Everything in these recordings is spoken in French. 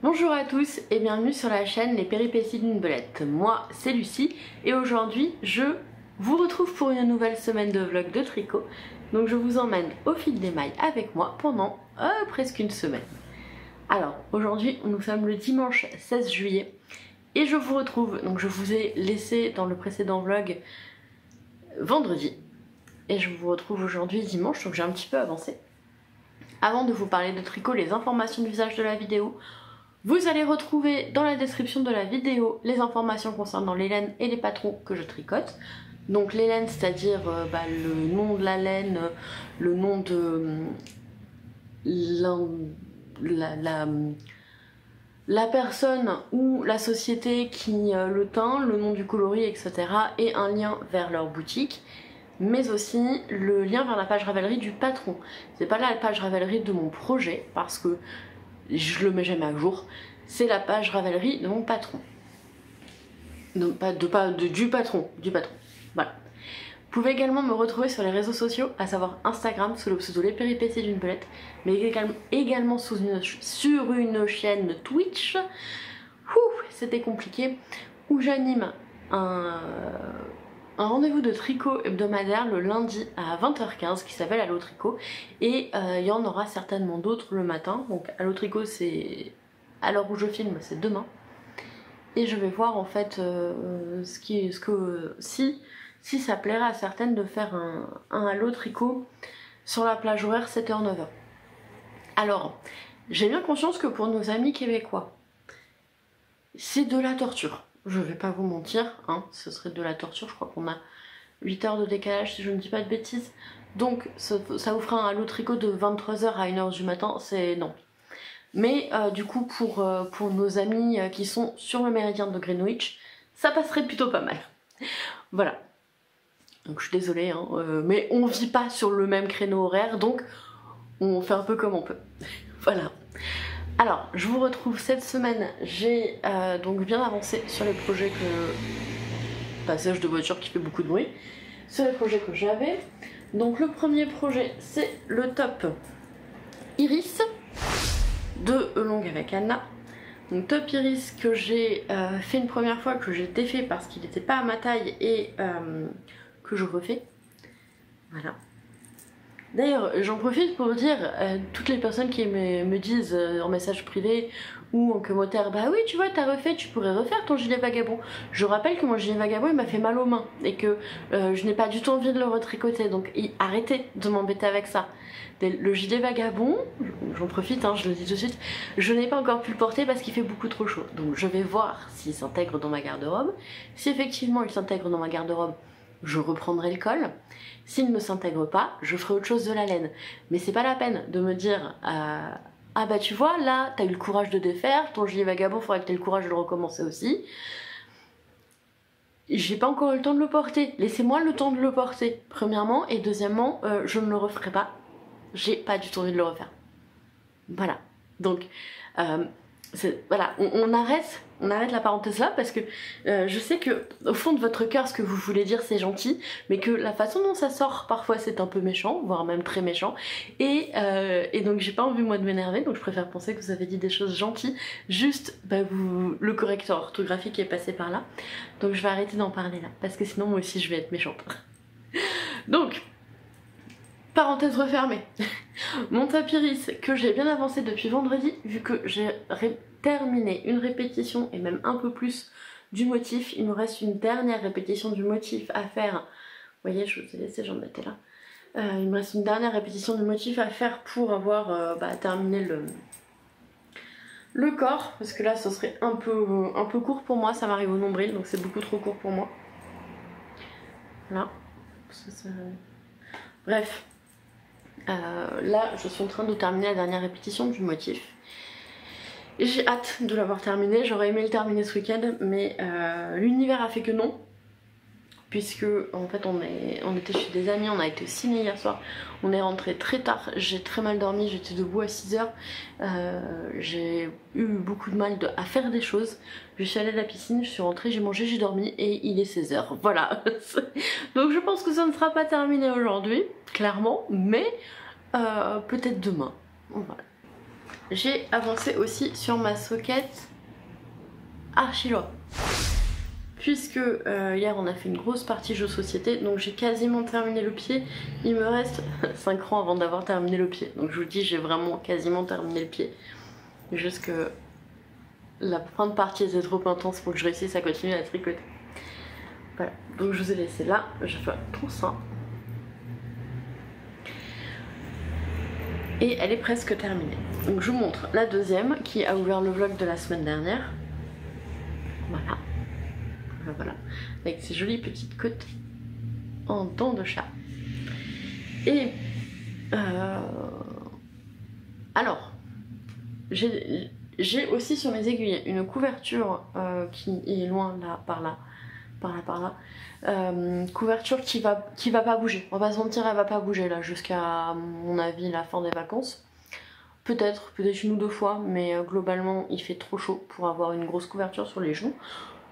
Bonjour à tous et bienvenue sur la chaîne Les Péripéties d'une Belette. Moi c'est Lucie et aujourd'hui je vous retrouve pour une nouvelle semaine de vlog de tricot. Donc je vous emmène au fil des mailles avec moi pendant presque une semaine. Alors aujourd'hui nous sommes le dimanche 16 juillet et je vous retrouve, donc je vous ai laissé dans le précédent vlog vendredi et je vous retrouve aujourd'hui dimanche, donc j'ai un petit peu avancé. Avant de vous parler de tricot, les informations d'usage de la vidéo, vous allez retrouver dans la description de la vidéo les informations concernant les laines et les patrons que je tricote. Donc les laines, c'est-à-dire le nom de la laine, le nom de la personne ou la société qui le teint, le nom du coloris, etc. et un lien vers leur boutique. Mais aussi le lien vers la page Ravelry du patron. C'est pas la page Ravelry de mon projet parce que je le mets jamais à jour, c'est la page Ravelry de mon patron. Non, du patron. Voilà. Vous pouvez également me retrouver sur les réseaux sociaux, à savoir Instagram sous le pseudo Les Péripéties d'une Belette, mais également sur une chaîne Twitch. C'était compliqué, où j'anime un rendez-vous de tricot hebdomadaire le lundi à 20h15 qui s'appelle Allo Tricot et il y en aura certainement d'autres le matin. Donc Allo Tricot c'est à l'heure où je filme, c'est demain et je vais voir en fait si ça plairait à certaines de faire un Allo Tricot sur la plage horaire 7h-9h. Alors j'ai bien conscience que pour nos amis québécois c'est de la torture. Je vais pas vous mentir, hein, ce serait de la torture, je crois qu'on a 8 heures de décalage si je ne dis pas de bêtises. Donc ça vous fera un Allo Tricot de 23h à 1h du matin, c'est non. Mais du coup pour nos amis qui sont sur le méridien de Greenwich, ça passerait plutôt pas mal. Voilà. Donc je suis désolée, hein, mais on vit pas sur le même créneau horaire, donc on fait un peu comme on peut. Voilà. Alors, je vous retrouve cette semaine, j'ai donc bien avancé sur les projets passage de voiture qui fait beaucoup de bruit, sur les projets que j'avais. Donc le premier projet, c'est le top Iris de Longue avec Anna. Donc top Iris que j'ai fait une première fois, que j'ai défait parce qu'il n'était pas à ma taille et que je refais. Voilà. D'ailleurs, j'en profite pour dire toutes les personnes qui me disent en message privé ou en commentaire, bah oui, tu vois, t'as refait, tu pourrais refaire ton gilet vagabond. Je rappelle que mon gilet vagabond, il m'a fait mal aux mains et que je n'ai pas du tout envie de le retricoter, donc arrêtez de m'embêter avec ça. Le gilet vagabond, j'en profite, hein, je le dis tout de suite, je n'ai pas encore pu le porter parce qu'il fait beaucoup trop chaud. Donc je vais voir s'il s'intègre dans ma garde-robe. Si effectivement il s'intègre dans ma garde-robe, je reprendrai le col. S'il ne s'intègre pas, je ferai autre chose de la laine. Mais c'est pas la peine de me dire ah bah tu vois, là t'as eu le courage de défaire, ton gilet vagabond, faudrait que t'aies le courage de le recommencer aussi. J'ai pas encore eu le temps de le porter, laissez-moi le temps de le porter, premièrement, et deuxièmement, je ne le referai pas. J'ai pas du tout envie de le refaire. Voilà. Donc, voilà, on arrête la parenthèse là parce que je sais que au fond de votre cœur ce que vous voulez dire c'est gentil, mais que la façon dont ça sort parfois c'est un peu méchant, voire même très méchant, et donc j'ai pas envie moi de m'énerver, donc je préfère penser que vous avez dit des choses gentilles, juste le correcteur orthographique est passé par là, donc je vais arrêter d'en parler là parce que sinon moi aussi je vais être méchante. Donc parenthèse refermée. Mon top Iris que j'ai bien avancé depuis vendredi, vu que j'ai terminé une répétition et même un peu plus du motif. Il me reste une dernière répétition du motif à faire. Vous voyez, je vous ai laissé, j'en étais là. Il me reste une dernière répétition du motif à faire pour avoir terminé le corps. Parce que là, ce serait un peu court pour moi. Ça m'arrive au nombril, donc c'est beaucoup trop court pour moi. Voilà. Bref. Là je suis en train de terminer la dernière répétition du motif et j'ai hâte de l'avoir terminé. J'aurais aimé le terminer ce week-end mais l'univers a fait que non, puisque en fait on était chez des amis, on a été au ciné hier soir, on est rentré très tard, j'ai très mal dormi, j'étais debout à 6h, j'ai eu beaucoup de mal à faire des choses, je suis allée à la piscine, je suis rentrée, j'ai mangé, j'ai dormi et il est 16h, voilà. Donc je pense que ça ne sera pas terminé aujourd'hui, clairement, mais peut-être demain, voilà. j'ai avancé aussi sur ma socket Archiloi. Puisque hier on a fait une grosse partie jeu société, donc j'ai quasiment terminé le pied. Il me reste 5 rangs avant d'avoir terminé le pied. Donc je vous dis, j'ai vraiment quasiment terminé le pied. Juste que la fin de partie était trop intense pour que je réussisse à continuer à tricoter. Voilà, donc je vous ai laissé là, je fais tout ça. Et elle est presque terminée. Donc je vous montre la deuxième qui a ouvert le vlog de la semaine dernière. Voilà. Voilà, avec ces jolies petites côtes en dents de chat. Et alors, j'ai aussi sur mes aiguilles une couverture qui est loin là, par là, couverture qui va pas bouger. On va se mentir, elle va pas bouger là jusqu'à mon avis la fin des vacances. Peut-être une ou deux fois, mais globalement il fait trop chaud pour avoir une grosse couverture sur les genoux.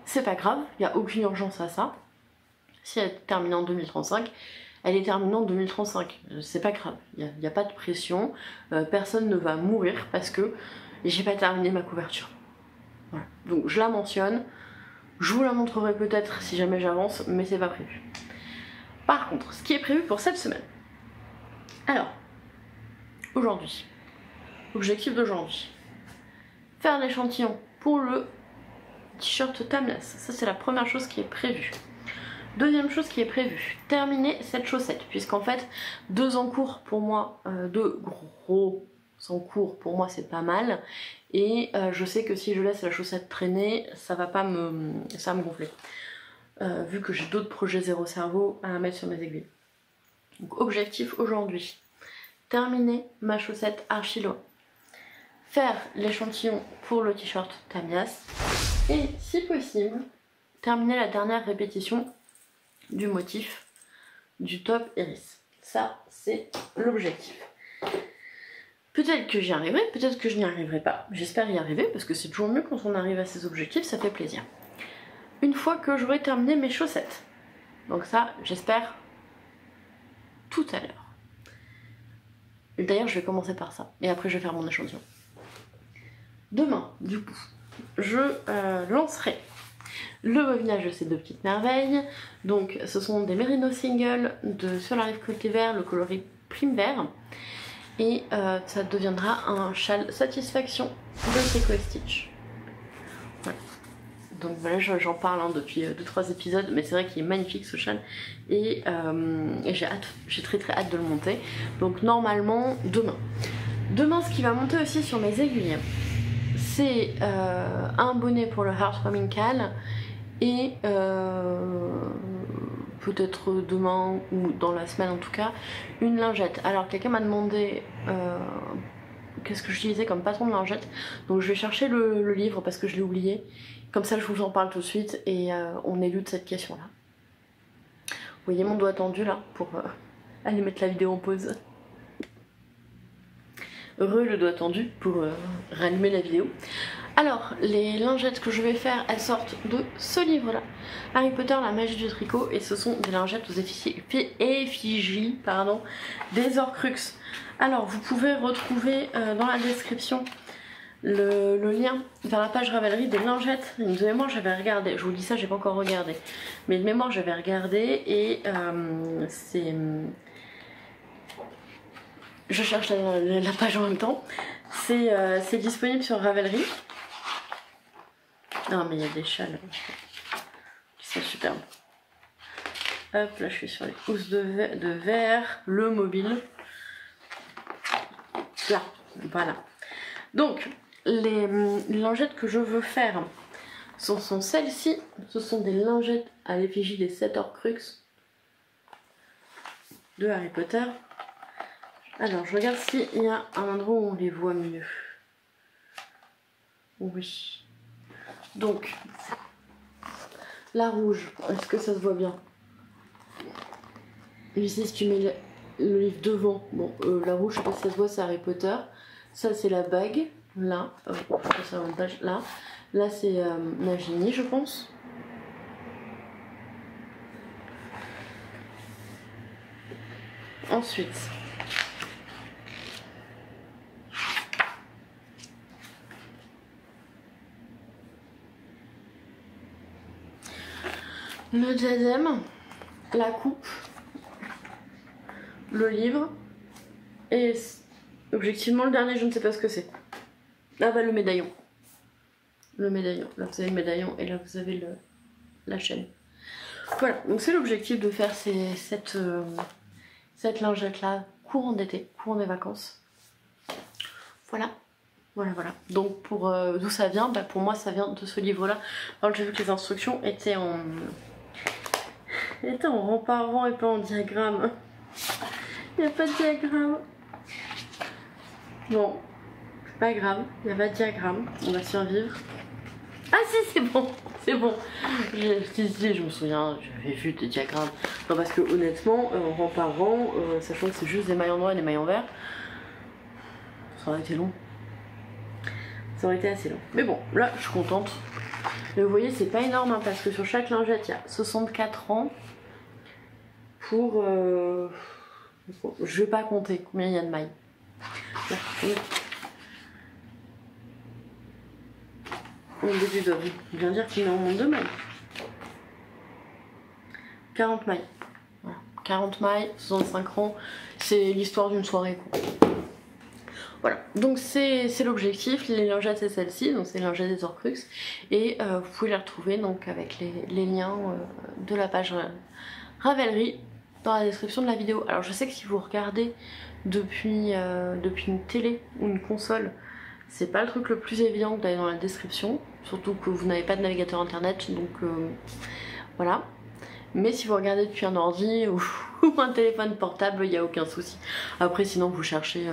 C'est pas grave, il n'y a aucune urgence à ça. Si elle est terminée en 2035, elle est terminée en 2035. C'est pas grave, il n'y a pas de pression. Personne ne va mourir parce que j'ai pas terminé ma couverture. Voilà. Donc je la mentionne. Je vous la montrerai peut-être si jamais j'avance, mais c'est pas prévu. Par contre, ce qui est prévu pour cette semaine. Alors, aujourd'hui, objectif d'aujourd'hui. Faire l'échantillon pour le t-shirt Timeless, ça c'est la première chose qui est prévue. Deuxième chose qui est prévue, terminer cette chaussette, puisqu'en fait 2 encours pour moi, 2 gros encours pour moi c'est pas mal, et je sais que si je laisse la chaussette traîner, ça va me gonfler, vu que j'ai d'autres projets zéro cerveau à mettre sur mes aiguilles. Donc objectif aujourd'hui, terminer ma chaussette Archiloi, faire l'échantillon pour le t-shirt Tamias, et si possible, terminer la dernière répétition du motif du top iris. Ça, c'est l'objectif. Peut-être que j'y arriverai, peut-être que je n'y arriverai pas. J'espère y arriver, parce que c'est toujours mieux quand on arrive à ses objectifs, ça fait plaisir. Une fois que j'aurai terminé mes chaussettes. Donc ça, j'espère tout à l'heure. D'ailleurs, je vais commencer par ça, et après je vais faire mon échantillon. Demain, du coup, je lancerai le bobinage de ces 2 petites merveilles. Donc ce sont des Merino Single de Sur la Rive Côté Vert, le coloris prime vert. Et ça deviendra un châle satisfaction de Seco Stitch. Voilà. Donc voilà, j'en parle depuis 2-3 épisodes, mais c'est vrai qu'il est magnifique ce châle. Et j'ai très hâte de le monter. Donc normalement demain. Demain, ce qui va monter aussi sur mes aiguilles, c'est un bonnet pour le Heartwarming Cal et peut-être demain ou dans la semaine en tout cas, une lingette. Alors quelqu'un m'a demandé qu'est-ce que j'utilisais comme patron de lingette, donc je vais chercher le livre parce que je l'ai oublié. Comme ça je vous en parle tout de suite et on élude cette question là. Vous voyez mon doigt tendu là pour aller mettre la vidéo en pause. Heureux le doigt tendu pour rallumer la vidéo. Alors, les lingettes que je vais faire, elles sortent de ce livre-là. Harry Potter, la magie du tricot. Et ce sont des lingettes aux effigies des Horcruxes. Alors, vous pouvez retrouver dans la description le lien vers la page Ravelry des lingettes. De mémoire, j'avais regardé. Je vous dis ça, j'ai pas encore regardé. Mais de mémoire, j'avais regardé et c'est... Je cherche la page en même temps. C'est disponible sur Ravelry. Non mais il y a des châles qui sont superbes. Hop, là je suis sur les housses de verre, le mobile. Là, voilà. Donc, les lingettes que je veux faire sont celles-ci. Ce sont des lingettes à l'effigie des 7 Horcruxes de Harry Potter. Alors, je regarde s'il y a un endroit où on les voit mieux. Oui. Donc, la rouge, est-ce que ça se voit bien? Ici, si tu mets le livre devant, bon, la rouge, je sais pas si ça se voit, c'est Harry Potter. Ça, c'est la bague, là. Là, là c'est Nagini, je pense. Ensuite, Le diadème, la coupe, le livre et objectivement le dernier je ne sais pas ce que c'est. Là bah le médaillon. Le médaillon, là vous avez le médaillon et là vous avez la chaîne. Voilà, donc c'est l'objectif de faire cette lingette là courant d'été, courant des vacances. Voilà. Voilà. Donc pour d'où ça vient, bah pour moi ça vient de ce livre là. Alors j'ai vu que les instructions étaient en rang par rang et pas en diagramme. Il n'y a pas de diagramme. Bon, c'est pas grave, il n'y a pas de diagramme, on va survivre. Ah si, c'est bon, c'est bon. Je me souviens, j'avais vu des diagrammes. Non parce que honnêtement, rang par rang, sachant que c'est juste des mailles noirs et des mailles verts, ça aurait été long. Ça aurait été assez long. Mais bon, là je suis contente. Mais vous voyez, c'est pas énorme hein, parce que sur chaque lingette, il y a 64 rangs pour... je vais pas compter combien il y a de mailles. Là, au début de bien dire qu'il y en a au moins 2 mailles. 40 mailles. Voilà. 40 mailles, 65 rangs, c'est l'histoire d'une soirée quoi. Voilà, donc c'est l'objectif, les lingettes c'est celle-ci, donc c'est les lingettes des Horcrux et vous pouvez les retrouver donc avec les liens de la page Ravelry dans la description de la vidéo. Alors je sais que si vous regardez depuis une télé ou une console, c'est pas le truc le plus évident d'aller dans la description, surtout que vous n'avez pas de navigateur internet, donc voilà. Mais si vous regardez depuis un ordi ou un téléphone portable, il n'y a aucun souci. Après sinon vous cherchez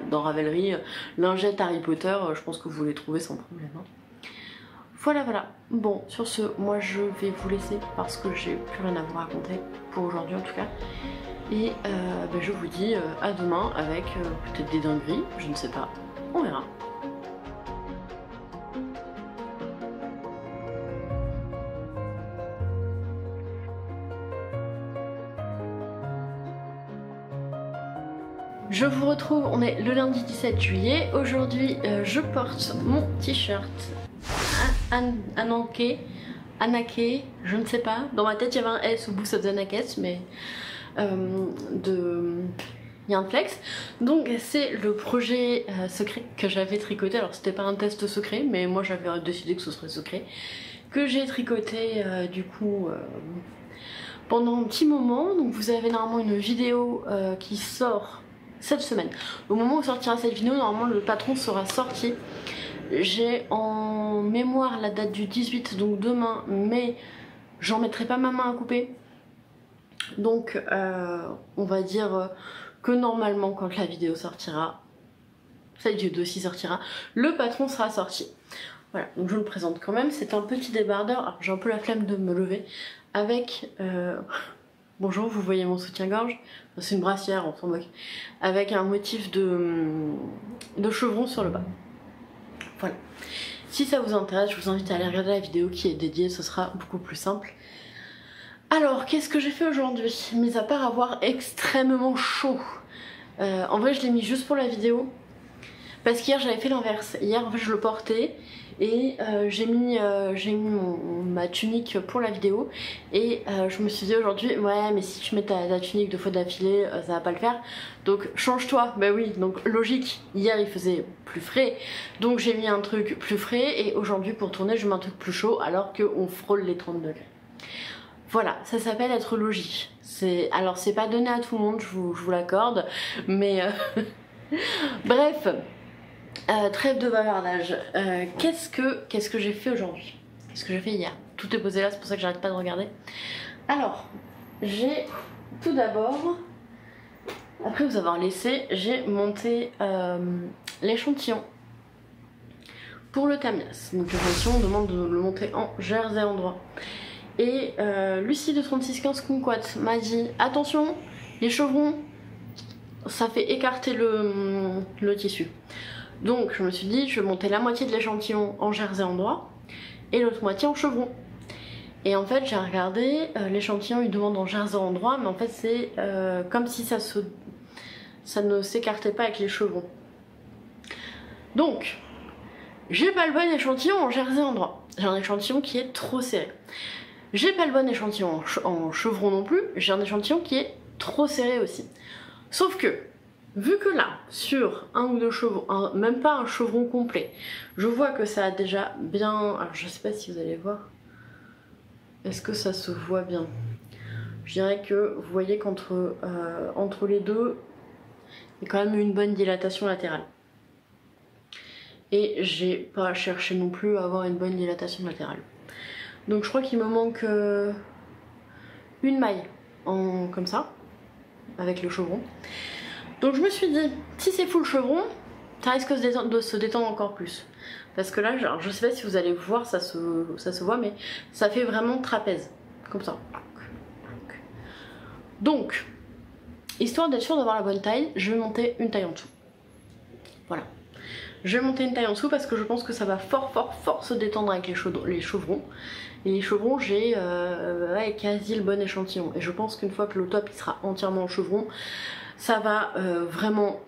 dans Ravelry, lingette Harry Potter, je pense que vous les trouvez sans problème. Hein. Voilà. Bon, sur ce, moi je vais vous laisser parce que j'ai plus rien à vous raconter, pour aujourd'hui en tout cas. Et je vous dis à demain avec peut-être des dingueries, je ne sais pas, on verra. Je vous retrouve, on est le lundi 17 juillet. Aujourd'hui, je porte mon t-shirt Anake, je ne sais pas. Dans ma tête, il y avait un S au bout, ça faisait Anakes, mais de Yarn Flex. Donc, c'est le projet secret que j'avais tricoté. Alors, c'était pas un test secret, mais moi, j'avais décidé que ce serait secret. Que j'ai tricoté, du coup, pendant un petit moment. Donc, vous avez normalement une vidéo qui sort cette semaine. Au moment où sortira cette vidéo, normalement le patron sera sorti. J'ai en mémoire la date du 18, donc demain, mais j'en mettrai pas ma main à couper. Donc on va dire que normalement quand la vidéo sortira, cette vidéo aussi sortira, le patron sera sorti. Voilà, donc je le présente quand même, c'est un petit débardeur, alors j'ai un peu la flemme de me lever, avec... Bonjour, vous voyez mon soutien-gorge, c'est une brassière, on s'en moque, avec un motif de chevron sur le bas. Voilà. Si ça vous intéresse, je vous invite à aller regarder la vidéo qui est dédiée, ce sera beaucoup plus simple. Alors, qu'est-ce que j'ai fait aujourd'hui? Mis à part avoir extrêmement chaud. En vrai, je l'ai mis juste pour la vidéo. Parce qu'hier, j'avais fait l'inverse. Hier, en fait, je le portais. Et j'ai mis ma tunique pour la vidéo. Et je me suis dit aujourd'hui, ouais, mais si tu mets ta tunique 2 fois d'affilée, ça va pas le faire. Donc change-toi. Bah oui, donc logique. Hier il faisait plus frais. Donc j'ai mis un truc plus frais. Et aujourd'hui pour tourner, je mets un truc plus chaud alors qu'on frôle les 30 degrés. Voilà, ça s'appelle être logique. Alors c'est pas donné à tout le monde, je vous l'accorde. Mais bref. Trêve de bavardage. Qu'est-ce que j'ai fait aujourd'hui? Qu'est-ce que j'ai fait hier? Tout est posé là, c'est pour ça que j'arrête pas de regarder. Alors, j'ai tout d'abord, après vous avoir laissé, j'ai monté l'échantillon pour le Tamias. Donc l'échantillon, on demande de le monter en jersey endroit. Et Lucie de 3615 Kumquat m'a dit attention, les chevrons, ça fait écarter le tissu. Donc je me suis dit je vais monter la moitié de l'échantillon en jersey endroit et l'autre moitié en chevron. Et en fait j'ai regardé, l'échantillon il demande en jersey endroit, mais en fait c'est comme si ça ne s'écartait pas avec les chevrons. Donc j'ai pas le bon échantillon en jersey endroit. J'ai un échantillon qui est trop serré. J'ai pas le bon échantillon en chevron non plus, j'ai un échantillon qui est trop serré aussi. Sauf que, vu que là, sur un ou deux chevrons, même pas un chevron complet, je vois que ça a déjà bien... Alors je sais pas si vous allez voir. Est-ce que ça se voit bien? Je dirais que vous voyez qu'entre entre les deux, il y a quand même une bonne dilatation latérale. Et j'ai pas cherché non plus à avoir une bonne dilatation latérale. Donc je crois qu'il me manque une maille comme ça, avec le chevron. Donc je me suis dit, si c'est full chevron, ça risque de se détendre encore plus. Parce que là, genre, je sais pas si vous allez voir, ça se voit, mais ça fait vraiment trapèze, comme ça. Donc, histoire d'être sûr d'avoir la bonne taille, je vais monter une taille en dessous. Voilà. Je vais monter une taille en dessous parce que je pense que ça va fort se détendre avec les chevrons. Et les chevrons, j'ai quasi le bon échantillon. Et je pense qu'une fois que le top il sera entièrement en chevron, ça va vraiment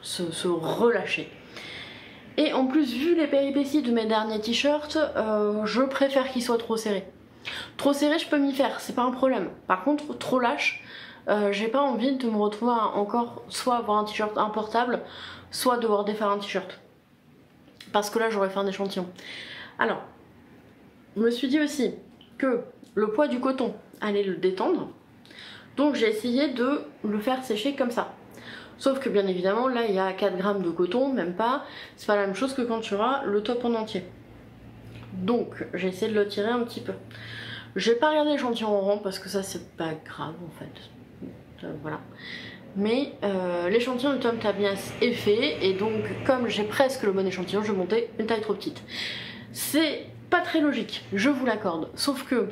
se relâcher. Et en plus, vu les péripéties de mes derniers t-shirts, je préfère qu'ils soient trop serrés. Trop serré, je peux m'y faire, c'est pas un problème. Par contre, trop lâche, j'ai pas envie de me retrouver encore soit avoir un t-shirt importable, soit devoir défaire un t-shirt. Parce que là, j'aurais fait un échantillon. Alors, je me suis dit aussi que le poids du coton allait le détendre. Donc j'ai essayé de le faire sécher comme ça. Sauf que bien évidemment, là, il y a 4 grammes de coton, même pas. C'est pas la même chose que quand tu auras le top en entier. Donc, j'ai essayé de le tirer un petit peu. J'ai pas regardé l'échantillon en rang parce que ça, c'est pas grave en fait. Voilà. Mais l'échantillon de Tom Tabias est fait et donc, comme j'ai presque le bon échantillon, je vais monter une taille trop petite. C'est pas très logique, je vous l'accorde. Sauf que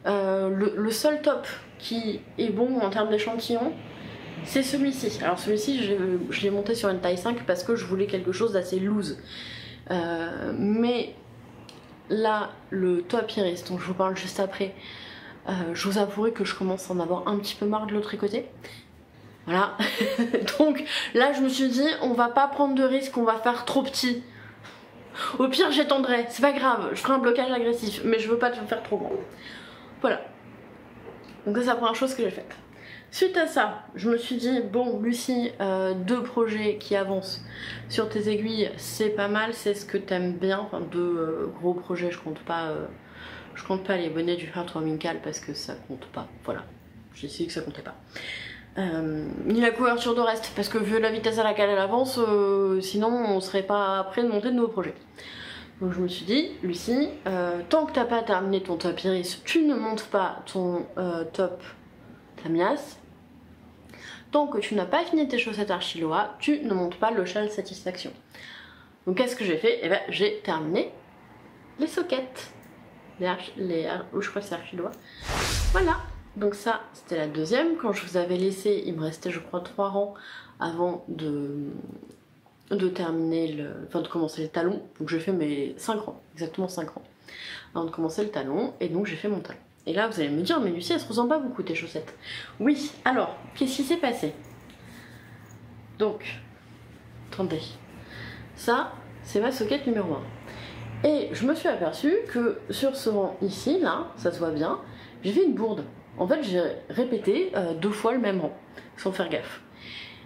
le seul top qui est bon en termes d'échantillon, c'est celui-ci. Alors celui-ci, je l'ai monté sur une taille 5 parce que je voulais quelque chose d'assez loose. Mais là, le top iris dont je vous parle juste après, je vous avouerai que je commence à en avoir un petit peu marre de le tricoter. Voilà. Donc là, je me suis dit, on va pas prendre de risque, on va faire trop petit. Au pire, j'étendrai, c'est pas grave, je ferai un blocage agressif, mais je veux pas te faire trop grand. Voilà. Donc ça, c'est la première chose que j'ai faite. Suite à ça, je me suis dit, bon Lucie, 2 projets qui avancent sur tes aiguilles, c'est pas mal, c'est ce que t'aimes bien. Enfin, 2 gros projets, je compte pas les bonnets du Heart Amical parce que ça compte pas. Voilà, j'ai essayé que ça comptait pas. Ni la couverture de reste, parce que vu la vitesse à laquelle elle avance, sinon on serait pas prêt de monter de nouveaux projets. Donc je me suis dit, Lucie, tant que t'as pas terminé ton top iris, tu ne montes pas ton top Tamias. Tant que tu n'as pas fini tes chaussettes Archiloa, tu ne montes pas le châle Satisfaction. Donc qu'est-ce que j'ai fait? Eh ben j'ai terminé les sockets. Je crois que c'est Archiloa. Voilà. Donc ça, c'était la deuxième. Quand je vous avais laissé, il me restait je crois 3 rangs avant de terminer enfin de commencer le talon. Donc j'ai fait mes 5 rangs, exactement 5 rangs avant de commencer le talon, et donc j'ai fait mon talon. Et là vous allez me dire, mais Lucie, elles se ressemblent pas beaucoup tes chaussettes. Oui, alors, qu'est-ce qui s'est passé? Donc, attendez, ça c'est ma socket numéro 1. Et je me suis aperçue que sur ce rang ici, là, ça se voit bien, j'ai fait une bourde. En fait, j'ai répété 2 fois le même rang, sans faire gaffe.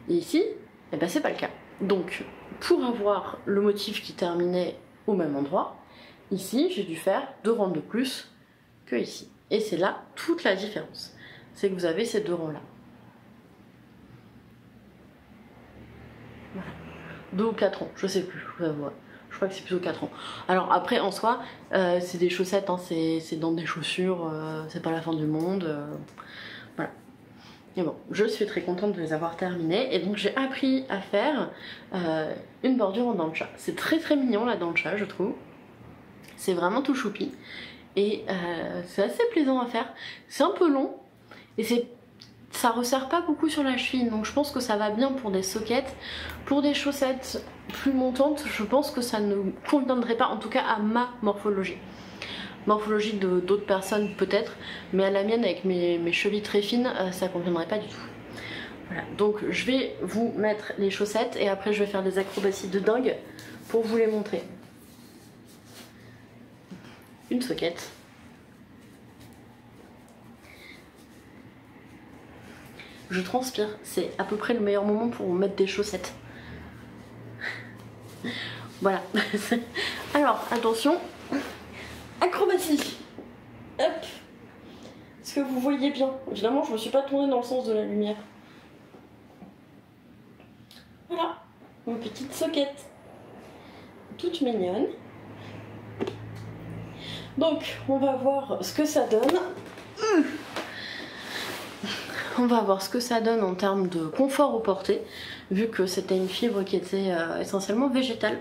Et ici, eh ben, c'est pas le cas. Donc, pour avoir le motif qui terminait au même endroit, ici, j'ai dû faire 2 rangs de plus que ici. Et c'est là toute la différence. C'est que vous avez ces 2 rangs-là. Voilà. 2 ou 4 rangs, je sais plus, je vous avoue. Je crois que c'est plutôt 4 ans. Alors après, en soi, c'est des chaussettes, hein, c'est dans des chaussures, c'est pas la fin du monde. Voilà. Et bon, je suis très contente de les avoir terminées. Et donc j'ai appris à faire une bordure en dancha. C'est très très mignon la dancha, je trouve. C'est vraiment tout choupi. Et c'est assez plaisant à faire. C'est un peu long. Et ça resserre pas beaucoup sur la cheville, donc je pense que ça va bien pour des sockets. Pour des chaussettes plus montantes, je pense que ça ne conviendrait pas, en tout cas à ma morphologie. Morphologie d'autres personnes peut-être, mais à la mienne avec mes chevilles très fines, ça conviendrait pas du tout. Voilà, donc je vais vous mettre les chaussettes et après je vais faire des acrobaties de dingue pour vous les montrer. Une socket. je transpire. C'est à peu près le meilleur moment pour mettre des chaussettes. Voilà. Alors, attention. Acrobatie. Hop. Est-ce que vous voyez bien? Évidemment, je me suis pas tournée dans le sens de la lumière. Voilà. Une petite soquette. Toute mignonne. Donc, on va voir ce que ça donne. On va voir ce que ça donne en termes de confort au porté, vu que c'était une fibre qui était essentiellement végétale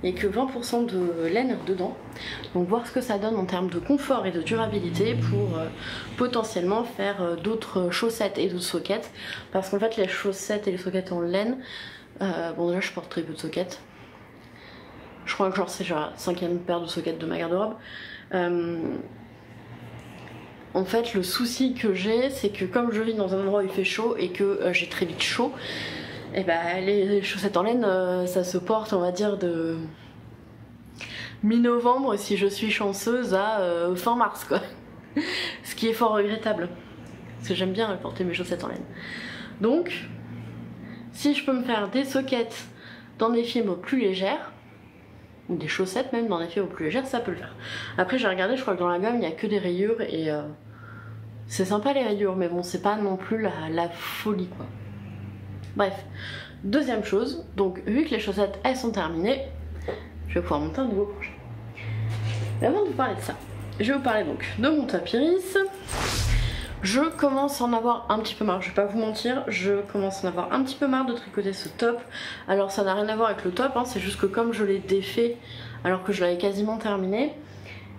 et que 20% de laine dedans. Donc voir ce que ça donne en termes de confort et de durabilité pour potentiellement faire d'autres chaussettes et d'autres soquettes. Parce qu'en fait les chaussettes et les soquettes en laine, bon déjà je porte très peu de soquettes. Je crois que genre c'est genre la 5e paire de soquettes de ma garde-robe. En fait, le souci que j'ai, c'est que comme je vis dans un endroit où il fait chaud et que j'ai très vite chaud, et bah les chaussettes en laine, ça se porte, on va dire, de mi-novembre si je suis chanceuse à fin mars, quoi. Ce qui est fort regrettable, parce que j'aime bien porter mes chaussettes en laine. Donc, si je peux me faire des soquettes dans des fibres plus légères, ou des chaussettes même dans des fibres plus légères, ça peut le faire. Après j'ai regardé, je crois que dans la gamme il n'y a que des rayures et c'est sympa les rayures, mais bon c'est pas non plus la folie quoi. Bref, deuxième chose, donc vu que les chaussettes elles sont terminées, je vais pouvoir monter un nouveau projet. Mais avant de vous parler de ça, je vais vous parler donc de mon top Iris. Je commence à en avoir un petit peu marre, je vais pas vous mentir, je commence à en avoir un petit peu marre de tricoter ce top. Alors ça n'a rien à voir avec le top, hein, c'est juste que comme je l'ai défait alors que je l'avais quasiment terminé,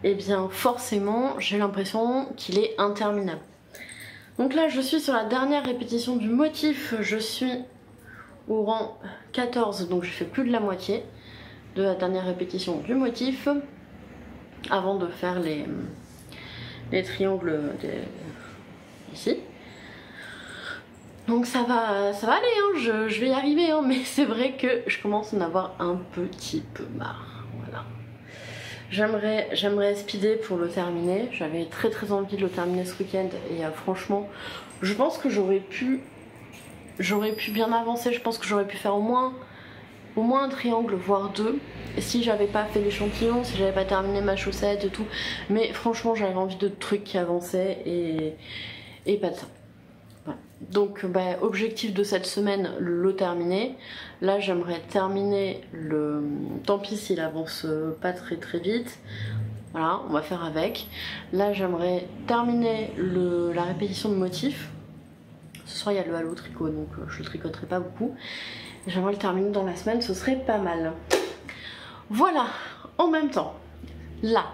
et bien forcément j'ai l'impression qu'il est interminable. Donc là je suis sur la dernière répétition du motif, je suis au rang 14, donc j'ai fait plus de la moitié de la dernière répétition du motif avant de faire les triangles ici. Donc ça va aller, hein, je vais y arriver, hein, mais c'est vrai que je commence à en avoir un petit peu marre. Voilà. J'aimerais speeder pour le terminer. J'avais très envie de le terminer ce week-end et franchement, je pense que j'aurais pu bien avancer. Je pense que j'aurais pu faire au moins un triangle, voire 2. Si j'avais pas fait l'échantillon, si j'avais pas terminé ma chaussette et tout. Mais franchement, j'avais envie de trucs qui avançaient et pas de ça. Voilà. Donc objectif de cette semaine, le terminer. Là j'aimerais terminer le... Tant pis s'il avance pas très vite. Voilà, on va faire avec. Là j'aimerais terminer la répétition de motifs. Ce soir il y a le halo tricot, donc je le tricoterai pas beaucoup. J'aimerais le terminer dans la semaine, ce serait pas mal. Voilà, en même temps, là,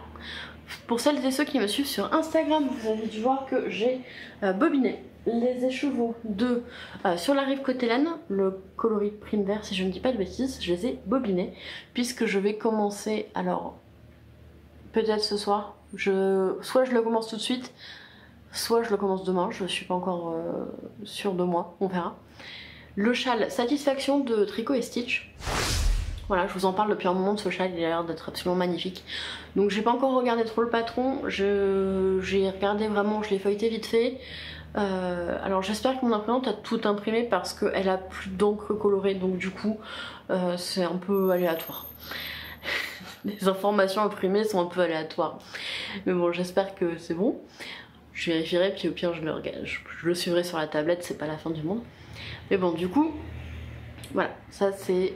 pour celles et ceux qui me suivent sur Instagram, vous avez dû voir que j'ai bobiné les écheveaux de sur la rive côté laine, le coloris prime vert si je ne dis pas de bêtises, je les ai bobinés puisque je vais commencer, alors peut-être ce soir, soit je le commence tout de suite, soit je le commence demain, je suis pas encore sûre de moi, on verra. Le châle Satisfaction de Tricot et Stitch. Voilà, je vous en parle depuis un moment de ce châle, il a l'air d'être absolument magnifique. Donc j'ai pas encore regardé trop le patron, j'ai regardé vraiment, je l'ai feuilleté vite fait. Alors j'espère que mon imprimante a tout imprimé parce qu'elle a plus d'encre colorée, donc du coup c'est un peu aléatoire. Les informations imprimées sont un peu aléatoires. Mais bon, j'espère que c'est bon. Je vérifierai, puis au pire je le suivrai sur la tablette, c'est pas la fin du monde. Mais bon, du coup, voilà, ça c'est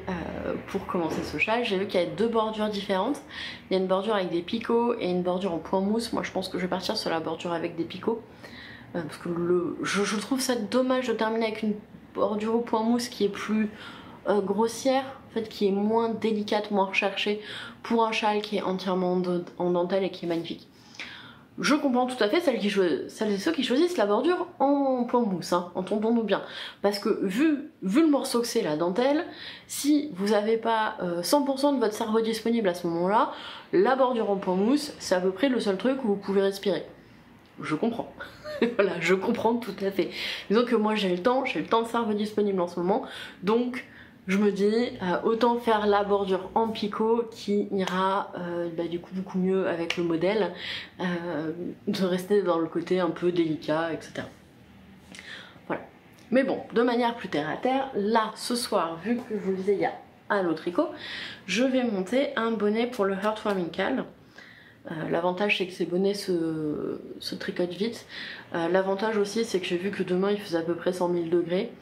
pour commencer ce châle. J'ai vu qu'il y avait 2 bordures différentes. Il y a une bordure avec des picots et une bordure en point mousse. Moi je pense que je vais partir sur la bordure avec des picots. Parce que je trouve ça dommage de terminer avec une bordure au point mousse qui est plus grossière, en fait, qui est moins délicate, moins recherchée pour un châle qui est entièrement en dentelle et qui est magnifique. Je comprends tout à fait celles et ceux qui choisissent la bordure en point mousse, hein, entendons-nous bien. Parce que vu le morceau que c'est la dentelle, si vous n'avez pas 100% de votre cerveau disponible à ce moment-là, la bordure en point mousse, c'est à peu près le seul truc où vous pouvez respirer. Je comprends. Voilà, je comprends tout à fait. Disons que moi j'ai le temps de cerveau disponible en ce moment, donc je me dis autant faire la bordure en picot qui ira du coup beaucoup mieux avec le modèle, de rester dans le côté un peu délicat, etc. Voilà. Mais bon, de manière plus terre à terre, là ce soir, vu que je vous le disais il y a un autre tricot, je vais monter un bonnet pour le Heartwarming Cal. L'avantage c'est que ces bonnets se tricotent vite. L'avantage aussi c'est que j'ai vu que demain il faisait à peu près 100 000 degrés.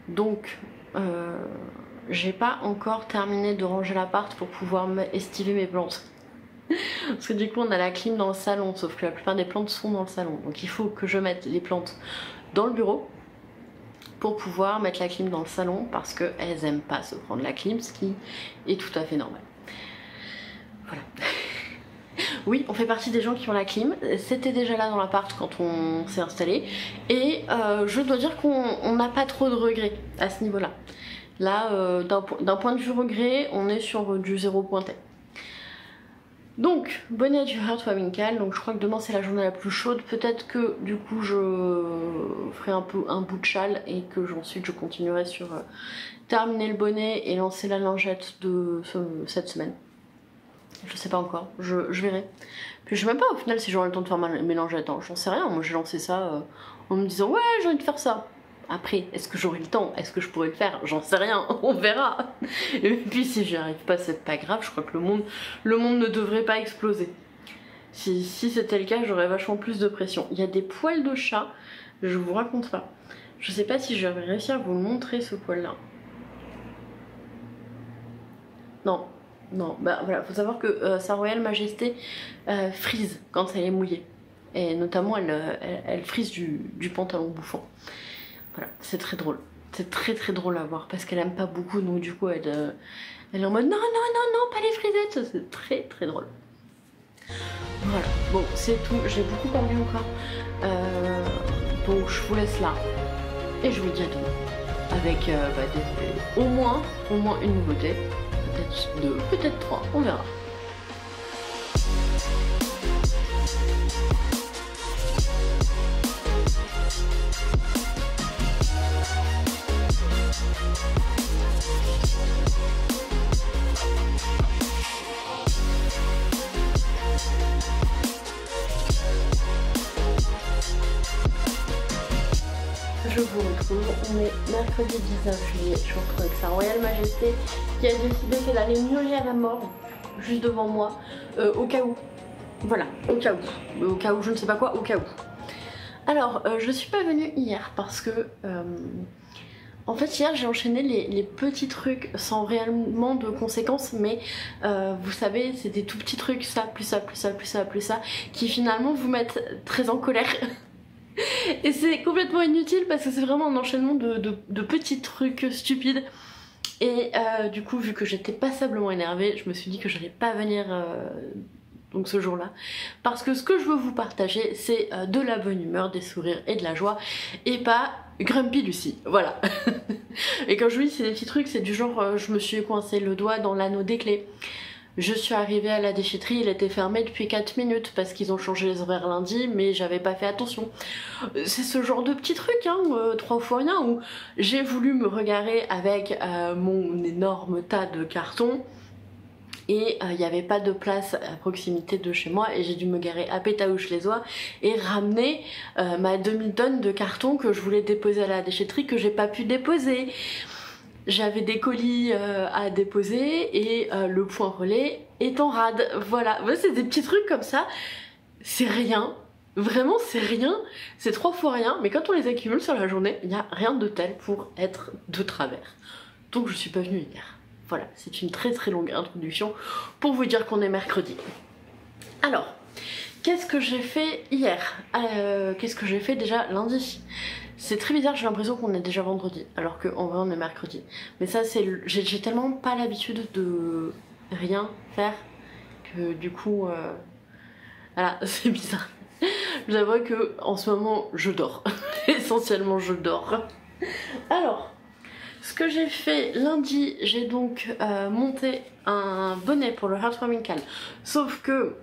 Donc j'ai pas encore terminé de ranger l'appart pour pouvoir estiver mes plantes. Parce que du coup on a la clim dans le salon, sauf que la plupart des plantes sont dans le salon. Donc il faut que je mette les plantes dans le bureau pour pouvoir mettre la clim dans le salon, parce qu'elles aiment pas se prendre la clim, ce qui est tout à fait normal. Voilà. Oui, on fait partie des gens qui ont la clim, c'était déjà là dans l'appart quand on s'est installé, et je dois dire qu'on n'a pas trop de regrets à ce niveau-là. Là, d'un point de vue regret, on est sur du 0 pointé. Donc, bonnet du Heartwarming Cal, donc je crois que demain c'est la journée la plus chaude, peut-être que du coup je ferai un bout de châle et que ensuite je continuerai sur terminer le bonnet et lancer la lingette de cette semaine. Je sais pas encore, je verrai. Puis je sais même pas au final si j'aurai le temps de faire mes lingettes, hein. J'en sais rien, moi j'ai lancé ça en me disant ouais j'ai envie de faire ça. Après, est-ce que j'aurai le temps? Est-ce que je pourrai le faire? J'en sais rien, on verra. Et puis si j'y arrive pas, c'est pas grave, je crois que le monde ne devrait pas exploser. Si c'était le cas, j'aurais vachement plus de pression. Il y a des poils de chat, je vous raconte pas. Je sais pas si je vais réussir à vous montrer ce poil-là. Non, non, bah voilà, faut savoir que Sa Royale Majesté frise quand elle est mouillée. Et notamment, elle frise du pantalon bouffant. Voilà, c'est très drôle. C'est très drôle à voir parce qu'elle aime pas beaucoup, donc du coup elle est en mode non, pas les frisettes. C'est très drôle. Voilà, bon, c'est tout. J'ai beaucoup parlé encore. Donc je vous laisse là. Et je vous dis à demain. Avec au moins une nouveauté. Peut-être deux, peut-être trois, on verra. Je vous retrouve, on est mercredi 19 juillet, je vous retrouve avec Sa Royale Majesté qui a décidé qu'elle allait miauler à la mort juste devant moi, au cas où. Voilà, au cas où je ne sais pas quoi, au cas où. Alors, je suis pas venue hier parce que en fait hier j'ai enchaîné les petits trucs sans réellement de conséquences, mais vous savez c'est des tout petits trucs, ça, plus ça, plus ça, plus ça, plus ça, qui finalement vous mettent très en colère. Et c'est complètement inutile parce que c'est vraiment un enchaînement de petits trucs stupides. Et du coup, vu que j'étais passablement énervée, je me suis dit que j'allais pas venir donc ce jour-là. Parce que ce que je veux vous partager, c'est de la bonne humeur, des sourires et de la joie. Et pas Grumpy Lucie, voilà. Et quand je vous dis c'est des petits trucs, c'est du genre je me suis coincé le doigt dans l'anneau des clés. Je suis arrivée à la déchetterie, il était fermé depuis 4 minutes parce qu'ils ont changé les horaires lundi, mais j'avais pas fait attention. C'est ce genre de petits trucs, hein, 3 fois rien, où j'ai voulu me regarder avec mon énorme tas de cartons et il n'y avait pas de place à proximité de chez moi et j'ai dû me garer à Pétaouche-les-Oies et ramener ma demi-tonne de cartons que je voulais déposer à la déchetterie que j'ai pas pu déposer. J'avais des colis à déposer et le point relais est en rade. Voilà, c'est des petits trucs comme ça. C'est rien, vraiment c'est rien. C'est 3 fois rien, mais quand on les accumule sur la journée, il n'y a rien de tel pour être de travers. Donc je suis pas venue hier. Voilà, c'est une très longue introduction pour vous dire qu'on est mercredi. Alors, qu'est-ce que j'ai fait hier? Qu'est-ce que j'ai fait déjà lundi? C'est très bizarre, j'ai l'impression qu'on est déjà vendredi, alors qu'en vrai on est mercredi. Mais ça c'est... J'ai tellement pas l'habitude de rien faire que du coup... Voilà, c'est bizarre. J'avoue que en ce moment je dors. Essentiellement je dors. Alors, ce que j'ai fait lundi, j'ai donc monté un bonnet pour le Heartwarming Cal. Sauf que...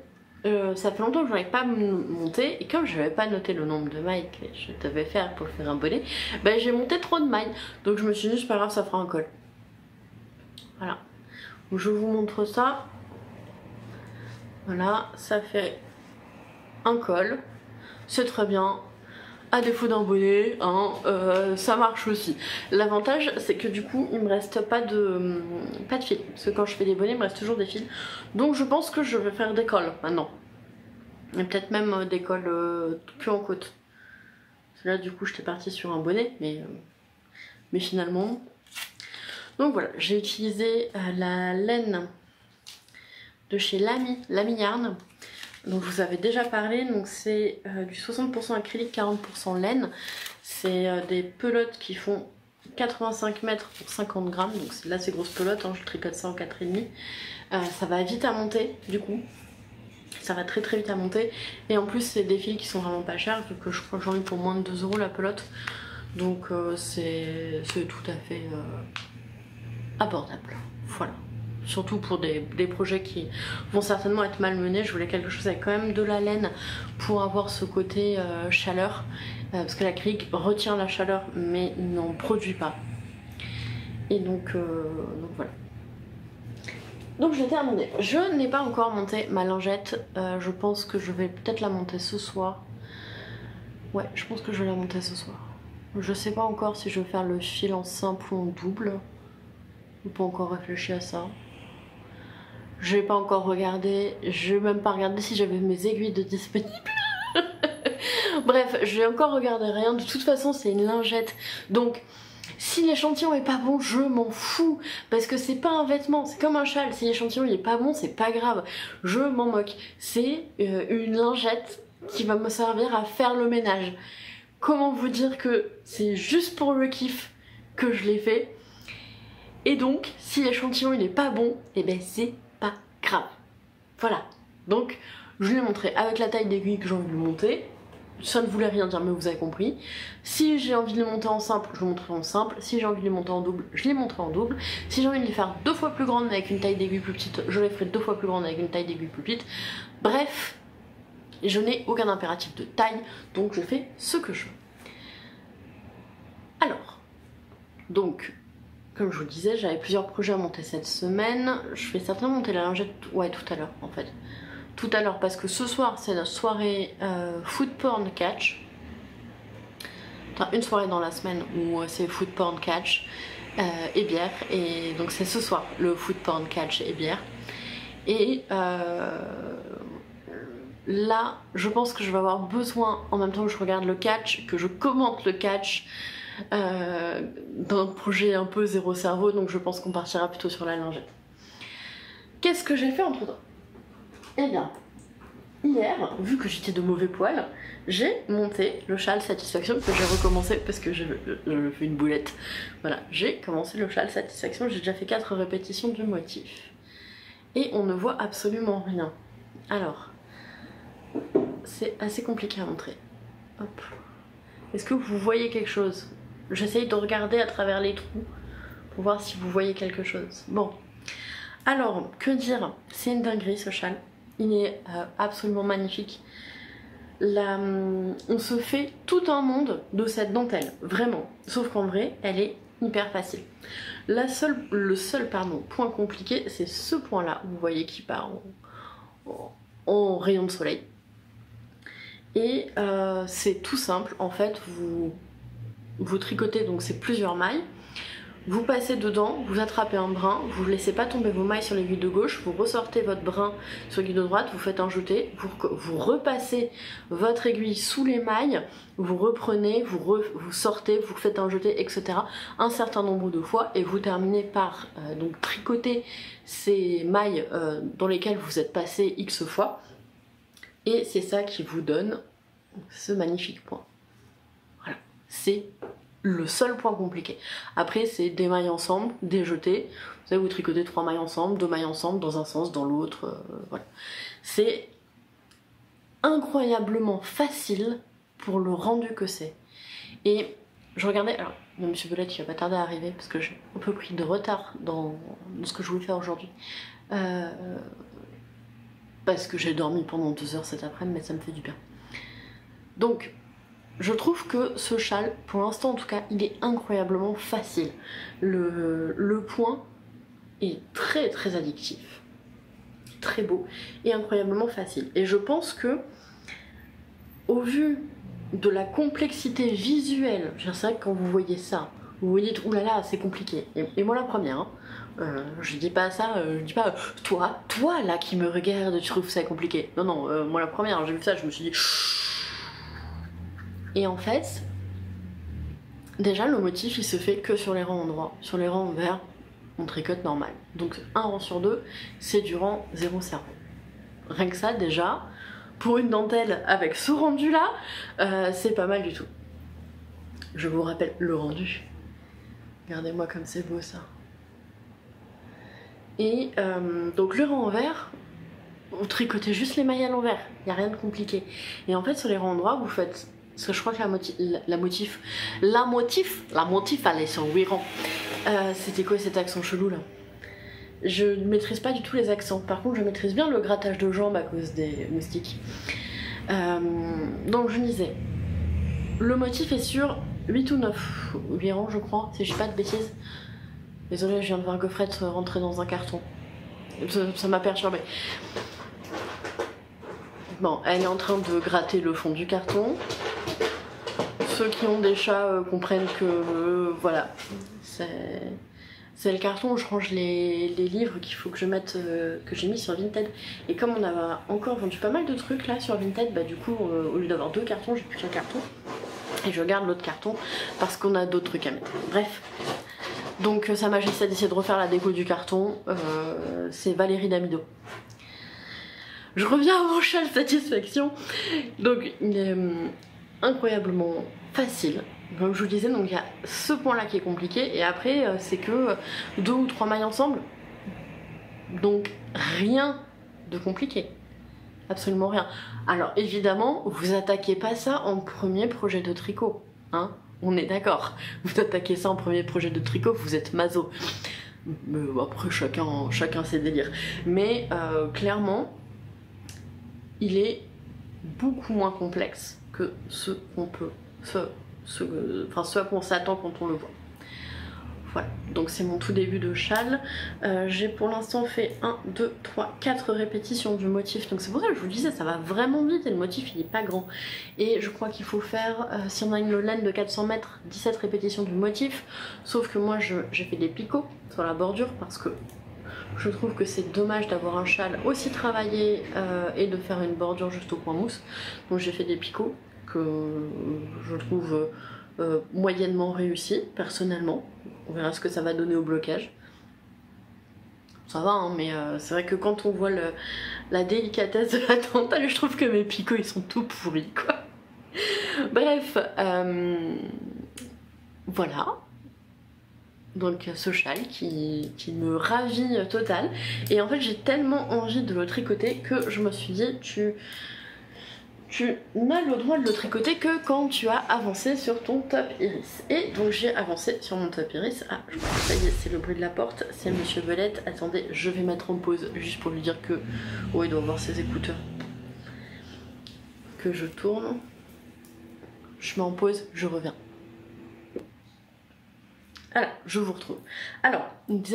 ça fait longtemps que je n'avais pas monté et comme je n'avais pas noté le nombre de mailles que je devais faire pour faire un bonnet, bah, j'ai monté trop de mailles, donc je me suis dit c'est pas grave, ça fera un col. Voilà, donc je vous montre ça. Voilà, ça fait un col, c'est très bien. à défaut d'un bonnet, hein, ça marche aussi. L'avantage c'est que du coup il me reste pas de fil, parce que quand je fais des bonnets il me reste toujours des fils. Donc je pense que je vais faire des cols maintenant. Et peut-être même des cols plus en côte. Parce que là du coup j'étais partie sur un bonnet, mais finalement... Donc voilà, j'ai utilisé la laine de chez Lamy Yarn. Donc je vous avais déjà parlé, donc c'est du 60% acrylique, 40% laine. C'est des pelotes qui font 85 mètres pour 50 grammes. Donc là c'est grosse pelote, hein, je tricote ça en 4,5. Ça va vite à monter du coup. Ça va très très vite à monter. Et en plus c'est des fils qui sont vraiment pas chers, vu que je crois que j'en ai pour moins de 2 € la pelote. Donc c'est tout à fait abordable. Voilà. Surtout pour des projets qui vont certainement être mal menés. Je voulais quelque chose avec quand même de la laine pour avoir ce côté chaleur. Parce que l'acrylique retient la chaleur mais n'en produit pas. Et donc voilà. Donc je l'ai terminé. Je n'ai pas encore monté ma lingette. Je pense que je vais peut-être la monter ce soir. Ouais, je pense que je vais la monter ce soir. Je sais pas encore si je vais faire le fil en simple ou en double. Je n'ai pas encore réfléchi à ça. J'ai pas encore regardé, je n'ai même pas regardé si j'avais mes aiguilles de disponibles. Bref, je vais encore regarder rien. De toute façon, c'est une lingette. Donc, si l'échantillon est pas bon, je m'en fous. Parce que c'est pas un vêtement, c'est comme un châle. Si l'échantillon est pas bon, c'est pas grave. Je m'en moque. C'est une lingette qui va me servir à faire le ménage. Comment vous dire que c'est juste pour le kiff que je l'ai fait. Et donc, si l'échantillon il est pas bon, et ben c'est pas grave. Voilà. Donc, je l'ai montré avec la taille d'aiguille que j'ai envie de monter. Ça ne voulait rien dire, mais vous avez compris. Si j'ai envie de les monter en simple, je le montrerai en simple. Si j'ai envie de les monter en double, je les montrerai en double. Si j'ai envie de les faire 2 fois plus grandes avec une taille d'aiguille plus petite, je les ferai 2 fois plus grandes avec une taille d'aiguille plus petite. Bref, je n'ai aucun impératif de taille, donc je fais ce que je veux. Alors, donc... Comme je vous le disais, j'avais plusieurs projets à monter cette semaine. Je vais certainement monter la lingette, ouais, tout à l'heure en fait. Tout à l'heure parce que ce soir c'est la soirée food porn catch. Enfin, une soirée dans la semaine où c'est food porn catch et bière. Et donc c'est ce soir le food porn catch et bière. Et là, je pense que je vais avoir besoin, en même temps que je regarde le catch, que je commente le catch, d'un projet un peu zéro cerveau, donc je pense qu'on partira plutôt sur la lingette. Qu'est-ce que j'ai fait entre temps? Eh bien, hier, vu que j'étais de mauvais poil, j'ai monté le châle Satisfaction que j'ai recommencé parce que je fais une boulette. Voilà, j'ai commencé le châle Satisfaction, j'ai déjà fait 4 répétitions du motif. Et on ne voit absolument rien. Alors, c'est assez compliqué à montrer. Hop. Est-ce que vous voyez quelque chose? J'essaye de regarder à travers les trous pour voir si vous voyez quelque chose. Bon, alors, que dire? C'est une dinguerie ce châle. Il est absolument magnifique. Là, on se fait tout un monde de cette dentelle, vraiment. Sauf qu'en vrai, elle est hyper facile. Le seul point compliqué, c'est ce point-là, vous voyez, qui part en rayon de soleil. Et c'est tout simple, en fait, vous tricotez, donc c'est plusieurs mailles, vous passez dedans, vous attrapez un brin, vous ne laissez pas tomber vos mailles sur l'aiguille de gauche, vous ressortez votre brin sur l'aiguille de droite, vous faites un jeté, vous repassez votre aiguille sous les mailles, vous reprenez, vous sortez, vous faites un jeté, etc. un certain nombre de fois et vous terminez par donc tricoter ces mailles dans lesquelles vous êtes passé X fois. Et c'est ça qui vous donne ce magnifique point. Voilà, c'est le seul point compliqué. Après, c'est des mailles ensemble, des jetés. Vous savez, vous tricotez 3 mailles ensemble, 2 mailles ensemble, dans un sens, dans l'autre. Voilà. C'est incroyablement facile pour le rendu que c'est. Et je regardais, alors, Monsieur Belette, il va pas tarder à arriver parce que j'ai un peu pris de retard dans ce que je voulais faire aujourd'hui. Parce que j'ai dormi pendant 2 heures cet après-midi, mais ça me fait du bien. Donc, je trouve que ce châle, pour l'instant en tout cas, il est incroyablement facile. Le point est très très addictif. Très beau et incroyablement facile. Et je pense que, au vu de la complexité visuelle. C'est vrai que quand vous voyez ça, vous vous dites oulala, c'est compliqué. Et moi la première, hein. Je dis pas ça, je dis pas toi là qui me regarde, tu trouves ça compliqué. Non, non, moi la première, j'ai vu ça, je me suis dit. Et en fait, déjà le motif il se fait que sur les rangs endroits. Sur les rangs envers, on tricote normal. Donc un rang sur deux, c'est du rang 0 cerveau. Rien que ça déjà, pour une dentelle avec ce rendu là, c'est pas mal du tout. Je vous rappelle le rendu. Regardez-moi comme c'est beau ça. Et donc le rang envers, vous tricotez juste les mailles à l'envers, il n'y a rien de compliqué. Et en fait sur les rangs endroits, vous faites, parce que je crois que la motif elle est sur 8 rangs. C'était quoi cet accent chelou là? Je ne maîtrise pas du tout les accents, par contre je maîtrise bien le grattage de jambes à cause des moustiques. Donc je disais, le motif est sur 8 ou 8 rangs je crois, si je dis pas de bêtises. Désolée, je viens de voir Gaufrette rentrer dans un carton. Ça m'a perturbée. Bon, elle est en train de gratter le fond du carton. Ceux qui ont des chats comprennent que voilà, c'est le carton où je range les livres qu'il faut que je mette, que j'ai mis sur Vinted. Et comme on a encore vendu pas mal de trucs là sur Vinted, bah du coup au lieu d'avoir 2 cartons, j'ai plus qu'un carton. Et je garde l'autre carton parce qu'on a d'autres trucs à mettre. Bref. Donc Sa Majesté a décidé de refaire la déco du carton, c'est Valérie Damido. Je reviens à mon châle satisfaction. Donc il est incroyablement facile. Comme je vous disais, donc il y a ce point là qui est compliqué et après c'est que 2 ou 3 mailles ensemble. Donc rien de compliqué. Absolument rien. Alors évidemment, vous attaquez pas ça en premier projet de tricot, hein. On est d'accord, vous attaquez ça en premier projet de tricot, vous êtes maso. Mais après chacun ses délires. Mais clairement, il est beaucoup moins complexe que ce qu'on peut, ce à quoi on s'attend quand on le voit. Voilà, donc c'est mon tout début de châle. J'ai pour l'instant fait 1, 2, 3, 4 répétitions du motif. Donc c'est pour ça que je vous disais, ça va vraiment vite et le motif il est pas grand. Et je crois qu'il faut faire, si on a une laine de 400 mètres, 17 répétitions du motif. Sauf que moi j'ai fait des picots sur la bordure parce que je trouve que c'est dommage d'avoir un châle aussi travaillé et de faire une bordure juste au point mousse. Donc j'ai fait des picots que je trouve moyennement réussi personnellement. On verra ce que ça va donner au blocage. Ça va hein, mais c'est vrai que quand on voit la délicatesse de la dentelle, je trouve que mes picots ils sont tout pourris quoi. Bref, voilà. Donc ce châle qui me ravit total. Et en fait j'ai tellement envie de le tricoter que je me suis dit tu n'as le droit de le tricoter que quand tu as avancé sur ton top iris. Et donc j'ai avancé sur mon top iris. Ah, je crois que ça y est, c'est le bruit de la porte, c'est Monsieur Belette. Attendez, je vais mettre en pause juste pour lui dire que... Oh, il doit avoir ses écouteurs. Que je tourne. Je mets en pause, je reviens. Voilà, je vous retrouve. Alors,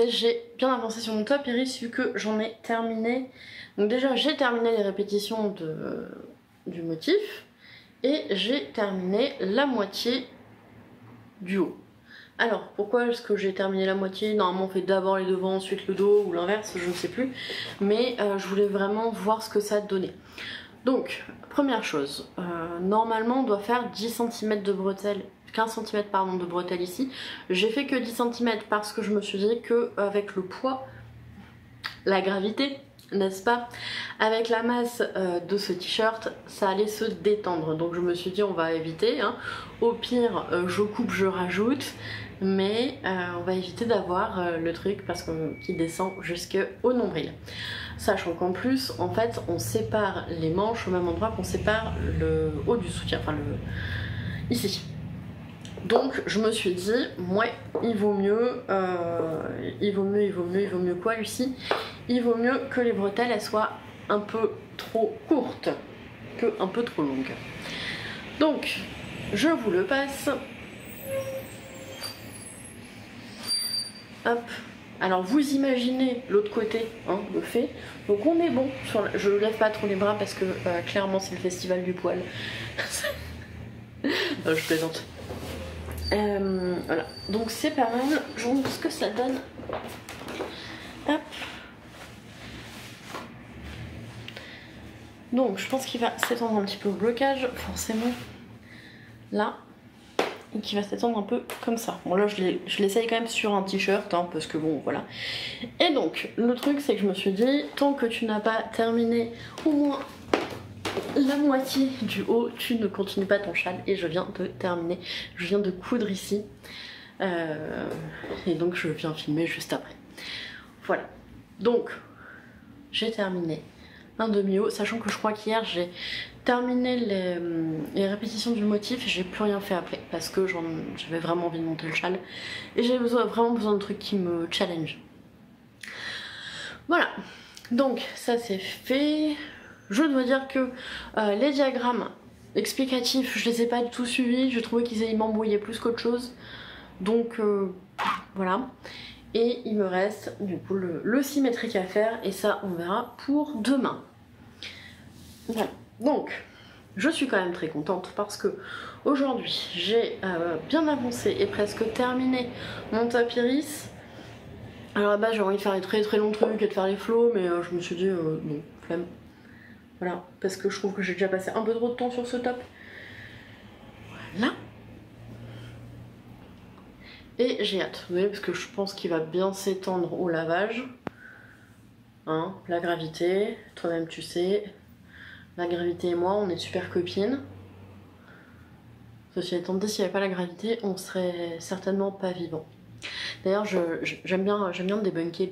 j'ai bien avancé sur mon top iris vu que j'en ai terminé. Donc déjà, j'ai terminé les répétitions du motif et j'ai terminé la moitié du haut. Alors pourquoi est-ce que j'ai terminé la moitié? Normalement on fait d'abord les devants, ensuite le dos ou l'inverse, je ne sais plus, mais je voulais vraiment voir ce que ça donnait. Donc première chose, normalement on doit faire 10 cm de bretelle, 15 cm pardon de bretelle ici. J'ai fait que 10 cm parce que je me suis dit que avec le poids, la gravité, n'est-ce pas, avec la masse de ce t-shirt ça allait se détendre, donc je me suis dit on va éviter hein. Au pire je coupe, je rajoute, mais on va éviter d'avoir le truc parce qu'il descend jusqu'au nombril, sachant qu'en plus en fait on sépare les manches au même endroit qu'on sépare le haut du soutien, enfin ici. Donc je me suis dit, ouais, il vaut mieux quoi Lucie? Il vaut mieux que les bretelles elles soient un peu trop courtes que un peu trop longues. Donc je vous le passe. Hop. Alors vous imaginez l'autre côté hein, le fait. Donc on est bon. Je lève pas trop les bras parce que clairement c'est le festival du poil. Non, je plaisante. Voilà, donc c'est pas mal. Je vous montre ce que ça donne. Hop. Donc je pense qu'il va s'étendre un petit peu au blocage, forcément. Là. Et qui va s'étendre un peu comme ça. Bon là je l'essaye quand même sur un t-shirt, hein, parce que bon voilà. Et donc le truc c'est que je me suis dit, tant que tu n'as pas terminé au moins la moitié du haut, tu ne continues pas ton châle. Et je viens de terminer, je viens de coudre ici. Et donc je viens filmer juste après. Voilà, donc j'ai terminé un demi-haut, sachant que je crois qu'hier j'ai terminé les répétitions du motif, j'ai plus rien fait après parce que j'avais vraiment envie de monter le châle et j'avais vraiment besoin de trucs qui me challenge. Voilà, donc ça c'est fait. Je dois dire que les diagrammes explicatifs, je les ai pas du tout suivis, je trouvais qu'ils m'embrouillaient plus qu'autre chose, donc voilà. Et il me reste du coup le symétrique à faire et ça on verra pour demain. Voilà. Donc je suis quand même très contente parce que aujourd'hui j'ai bien avancé et presque terminé mon top iris. Alors là-bas j'ai envie de faire les très longs trucs et de faire les flots, mais je me suis dit non, flemme. Voilà, parce que je trouve que j'ai déjà passé un peu trop de temps sur ce top. Voilà. Et j'ai hâte, vous voyez, parce que je pense qu'il va bien s'étendre au lavage. Hein, la gravité, toi-même tu sais. La gravité et moi, on est super copines. Ceci étant dit, s'il n'y avait pas la gravité, on serait certainement pas vivant. D'ailleurs, j'aime bien débunker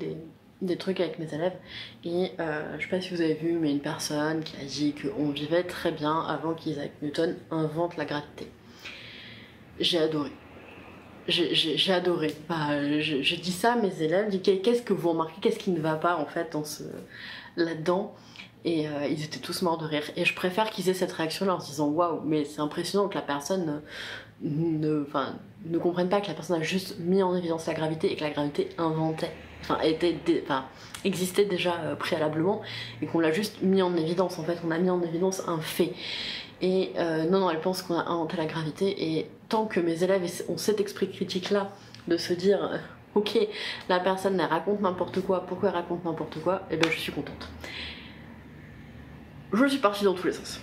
des trucs avec mes élèves. Et je sais pas si vous avez vu, mais une personne qui a dit qu'on vivait très bien avant qu'Isaac Newton invente la gravité. J'ai adoré. J'ai adoré. J'ai dit ça à mes élèves, j'ai dit qu'est-ce que vous remarquez, qu'est-ce qui ne va pas en fait là-dedans. Et ils étaient tous morts de rire. Et je préfère qu'ils aient cette réaction-là en se disant waouh, mais c'est impressionnant que la personne ne comprenne pas que la personne a juste mis en évidence la gravité et que la gravité existait déjà préalablement et qu'on l'a juste mis en évidence. En fait, on a mis en évidence un fait. Et non, elle pense qu'on a inventé la gravité. Et tant que mes élèves ont cet esprit critique-là de se dire ok, la personne elle raconte n'importe quoi, pourquoi elle raconte n'importe quoi, et ben je suis contente. Je suis partie dans tous les sens.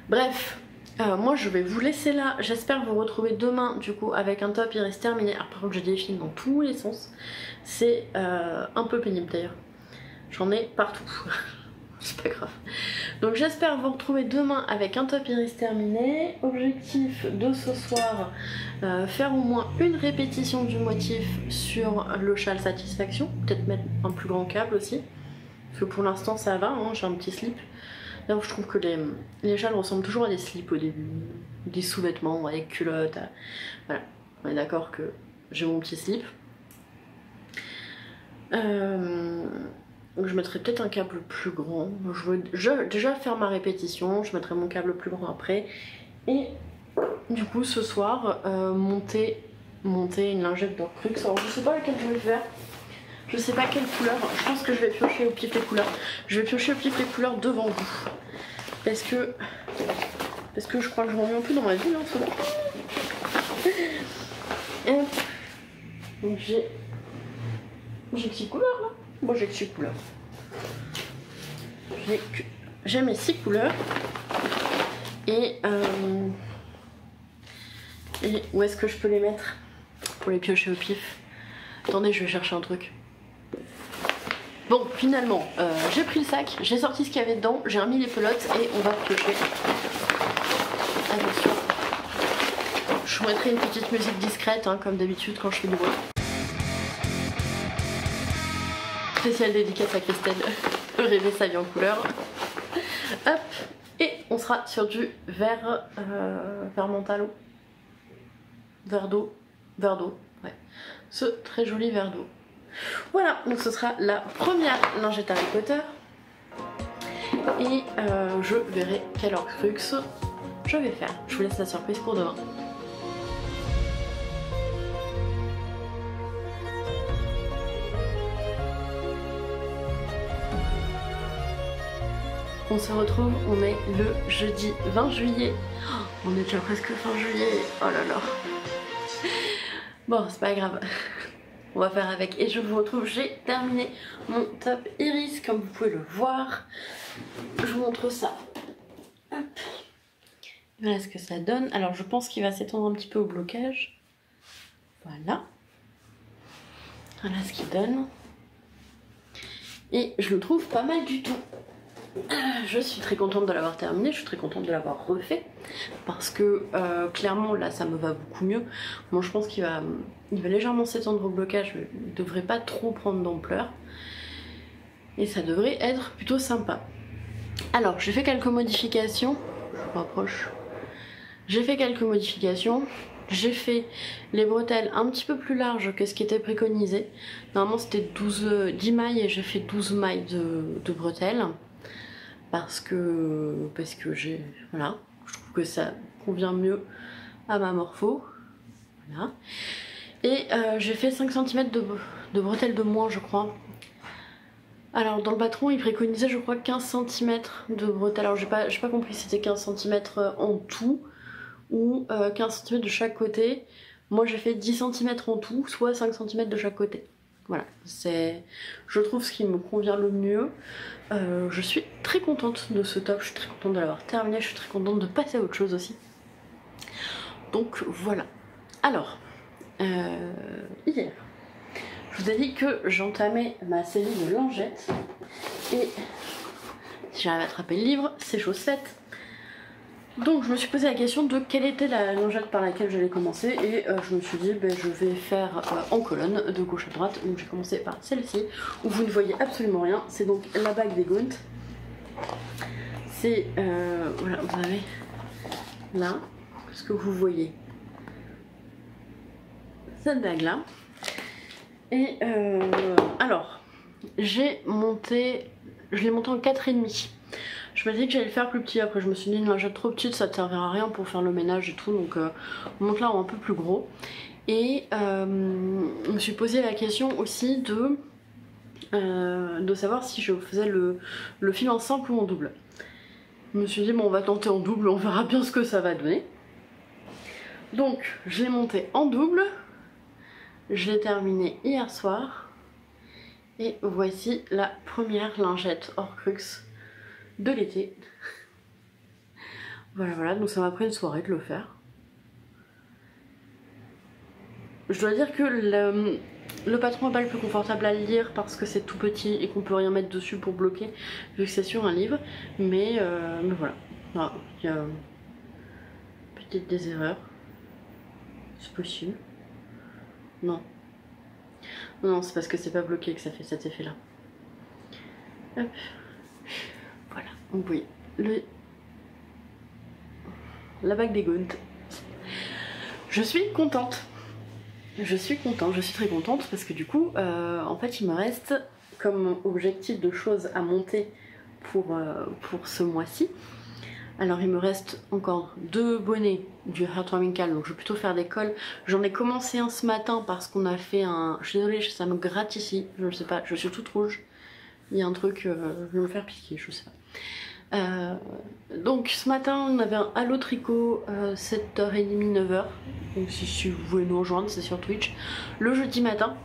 Bref, moi je vais vous laisser là. J'espère vous retrouver demain du coup avec un top iris terminé. Alors par contre je défile dans tous les sens. C'est un peu pénible d'ailleurs. J'en ai partout. C'est pas grave. Donc j'espère vous retrouver demain avec un top iris terminé. Objectif de ce soir, faire au moins une répétition du motif sur le châle satisfaction. Peut-être mettre un plus grand câble aussi. Parce que pour l'instant ça va, hein, j'ai un petit slip. Là où je trouve que les châles ressemblent toujours à des slips au début. Des sous-vêtements avec culottes. Voilà, on est d'accord que j'ai mon petit slip. Donc je mettrai peut-être un câble plus grand. Je veux déjà faire ma répétition, je mettrai mon câble plus grand après. Et du coup ce soir, monter une lingette d'Orcrux. Alors je sais pas laquelle je vais faire. Je sais pas quelle couleur, je pense que je vais piocher au pif les couleurs. Je vais piocher au pif les couleurs devant vous. Parce que je crois que je m'ennuie un peu dans ma vie en ce moment. Donc j'ai 6 couleurs là. Moi j'ai que 6 couleurs. J'ai mes 6 couleurs. Et où est-ce que je peux les mettre pour les piocher au pif? Attendez, je vais chercher un truc. Bon, finalement, j'ai pris le sac, j'ai sorti ce qu'il y avait dedans, j'ai remis les pelotes et on va piocher. Attention. Je vous mettrai une petite musique discrète, hein, comme d'habitude quand je fais du bruit. Spéciale dédicace à Christelle, rêver sa vie en couleur. Hop, et on sera sur du vert mentalo. Vert d'eau, ouais. Ce très joli verre d'eau. Voilà, donc ce sera la première lingette Harry Potter. Et je verrai quel Horcrux je vais faire. Je vous laisse la surprise pour demain. on se retrouve, on est le jeudi 20 juillet. Oh, on est déjà presque fin juillet, oh là là. Bon, c'est pas grave, on va faire avec. Et je vous retrouve, j'ai terminé mon top iris, comme vous pouvez le voir. Je vous montre ça. Hop. Voilà ce que ça donne. Alors je pense qu'il va s'étendre un petit peu au blocage. Voilà. Voilà ce qu'il donne. Et je le trouve pas mal du tout. Je suis très contente de l'avoir terminé, je suis très contente de l'avoir refait parce que clairement là ça me va beaucoup mieux. Moi je pense qu'il va légèrement s'étendre au blocage, mais il ne devrait pas trop prendre d'ampleur et ça devrait être plutôt sympa. Alors j'ai fait quelques modifications, je vous rapproche. J'ai fait quelques modifications. J'ai fait les bretelles un petit peu plus larges que ce qui était préconisé. Normalement c'était 10 mailles et j'ai fait 12 mailles de bretelles. Parce que voilà, je trouve que ça convient mieux à ma morpho. Voilà. Et j'ai fait 5 cm de bretelles de moins, je crois. Alors dans le patron il préconisait je crois 15 cm de bretelles. Alors j'ai pas compris si c'était 15 cm en tout ou 15 cm de chaque côté. Moi j'ai fait 10 cm en tout, soit 5 cm de chaque côté. Voilà, c'est, je trouve, ce qui me convient le mieux. Je suis très contente de ce top, je suis très contente de l'avoir terminé, je suis très contente de passer à autre chose aussi. Donc voilà. Alors, hier, je vous ai dit que j'entamais ma série de lingettes. Et si j'arrive à attraper le livre, c'est chaussettes. Donc je me suis posé la question de quelle était la lingette par laquelle j'allais commencer et je me suis dit je vais faire en colonne de gauche à droite. Donc j'ai commencé par celle-ci où vous ne voyez absolument rien, c'est donc la bague des Gaunt. C'est voilà, vous avez là ce que vous voyez, cette bague là. Et alors je l'ai monté en 4,5. Je me suis dit que j'allais le faire plus petit, après je me suis dit une lingette trop petite ça ne servira à rien pour faire le ménage et tout, donc on monte là en un peu plus gros. Et je me suis posé la question aussi de savoir si je faisais le fil en simple ou en double. Je me suis dit bon on va tenter en double, on verra bien ce que ça va donner. Donc je l'ai monté en double, je l'ai terminé hier soir et voici la première lingette hors crux de l'été. Voilà, donc ça m'a pris une soirée de le faire. Je dois dire que le patron n'est pas le plus confortable à lire parce que c'est tout petit et qu'on peut rien mettre dessus pour bloquer vu que c'est sur un livre, mais voilà. Ah, il y a peut-être des erreurs, c'est possible. Non, c'est parce que c'est pas bloqué que ça fait cet effet là. Hop. Voilà, donc oui, la bague des Gaunt. Je suis contente. Je suis très contente parce que du coup, en fait, il me reste comme objectif de choses à monter pour ce mois-ci. Alors, il me reste encore 2 bonnets du Heartwarming Cal, donc je vais plutôt faire des cols. J'en ai commencé un ce matin parce qu'on a fait un... Je suis désolée, ça me gratte ici, je ne sais pas, je suis toute rouge. Il y a un truc, je vais me faire piquer, je sais pas. Donc ce matin on avait un Allo Tricot 7h30, 9h. Donc si vous voulez nous rejoindre, c'est sur Twitch. Le jeudi matin.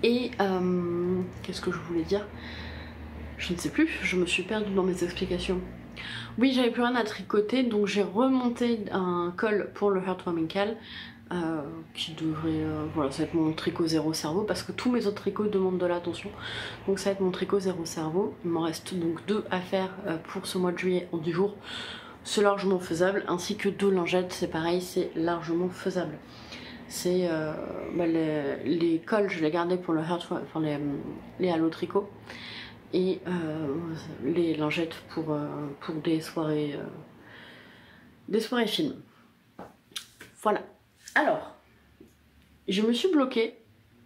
Et qu'est-ce que je voulais dire? Je ne sais plus, je me suis perdue dans mes explications. Oui, j'avais plus rien à tricoter, donc j'ai remonté un col pour le Heartwarming Cal. Qui devrait, voilà, ça va être mon tricot zéro cerveau parce que tous mes autres tricots demandent de l'attention, donc ça va être mon tricot zéro cerveau. Il m'en reste donc 2 à faire pour ce mois de juillet en 10 jours, c'est largement faisable, ainsi que 2 lingettes, c'est pareil, c'est largement faisable. C'est les cols je les gardais pour le enfin les Allo Tricot et les lingettes pour des soirées films. Voilà. Alors, je me suis bloqué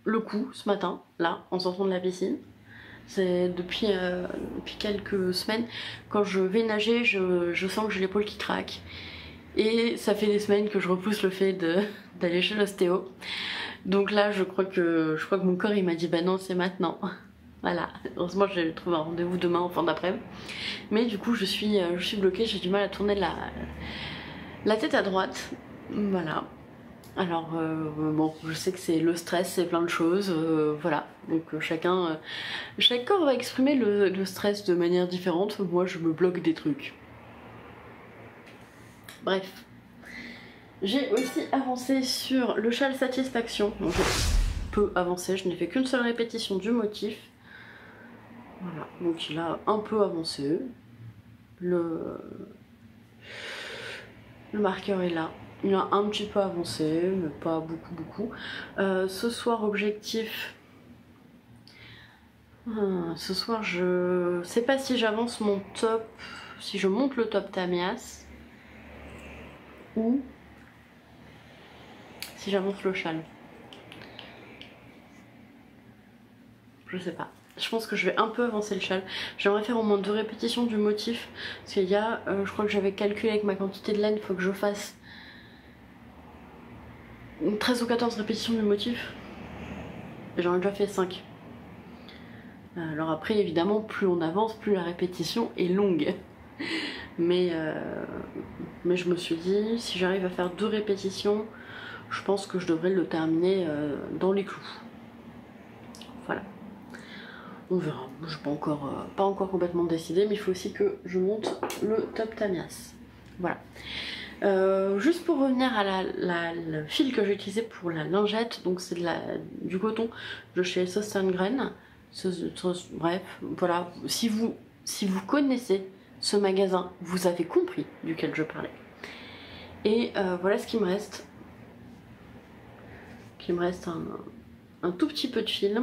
le cou ce matin, là, en sortant de la piscine. C'est depuis quelques semaines, quand je vais nager, je sens que j'ai l'épaule qui craque. Et ça fait des semaines que je repousse le fait d'aller chez l'ostéo. Donc là, je crois que mon corps il m'a dit bah non, c'est maintenant. Voilà, heureusement j'ai trouvé un rendez-vous demain en fin d'après-midi. Mais du coup je suis bloquée, j'ai du mal à tourner la tête à droite. Voilà. Alors bon, je sais que c'est le stress, c'est plein de choses, voilà. Donc chaque corps va exprimer le stress de manière différente. Moi je me bloque des trucs. Bref. J'ai aussi avancé sur le châle satisfaction. Donc j'ai peu avancé, je n'ai fait qu'une seule répétition du motif. Voilà, donc il a un peu avancé. Le marqueur est là. Il a un petit peu avancé, mais pas beaucoup. Ce soir, objectif. Ce soir, je sais pas si j'avance mon top, si je monte le top Tamias ou si j'avance le châle. Je sais pas. Je pense que je vais un peu avancer le châle. J'aimerais faire au moins 2 répétitions du motif. Parce qu'il y a, je crois que j'avais calculé avec ma quantité de laine, il faut que je fasse 13 ou 14 répétitions du motif. Et j'en ai déjà fait 5. Alors après, évidemment, plus on avance, plus la répétition est longue. Mais je me suis dit, si j'arrive à faire 2 répétitions, je pense que je devrais le terminer dans les clous. Voilà. On verra, je suis pas encore complètement décidée, mais il faut aussi que je monte le top Tamias. Voilà. Juste pour revenir à le fil que j'ai utilisé pour la lingette, donc c'est du coton de chez Sostengren. Bref, voilà. Si vous connaissez ce magasin, vous avez compris duquel je parlais. Et voilà ce qu'il me reste. Il me reste un tout petit peu de fil.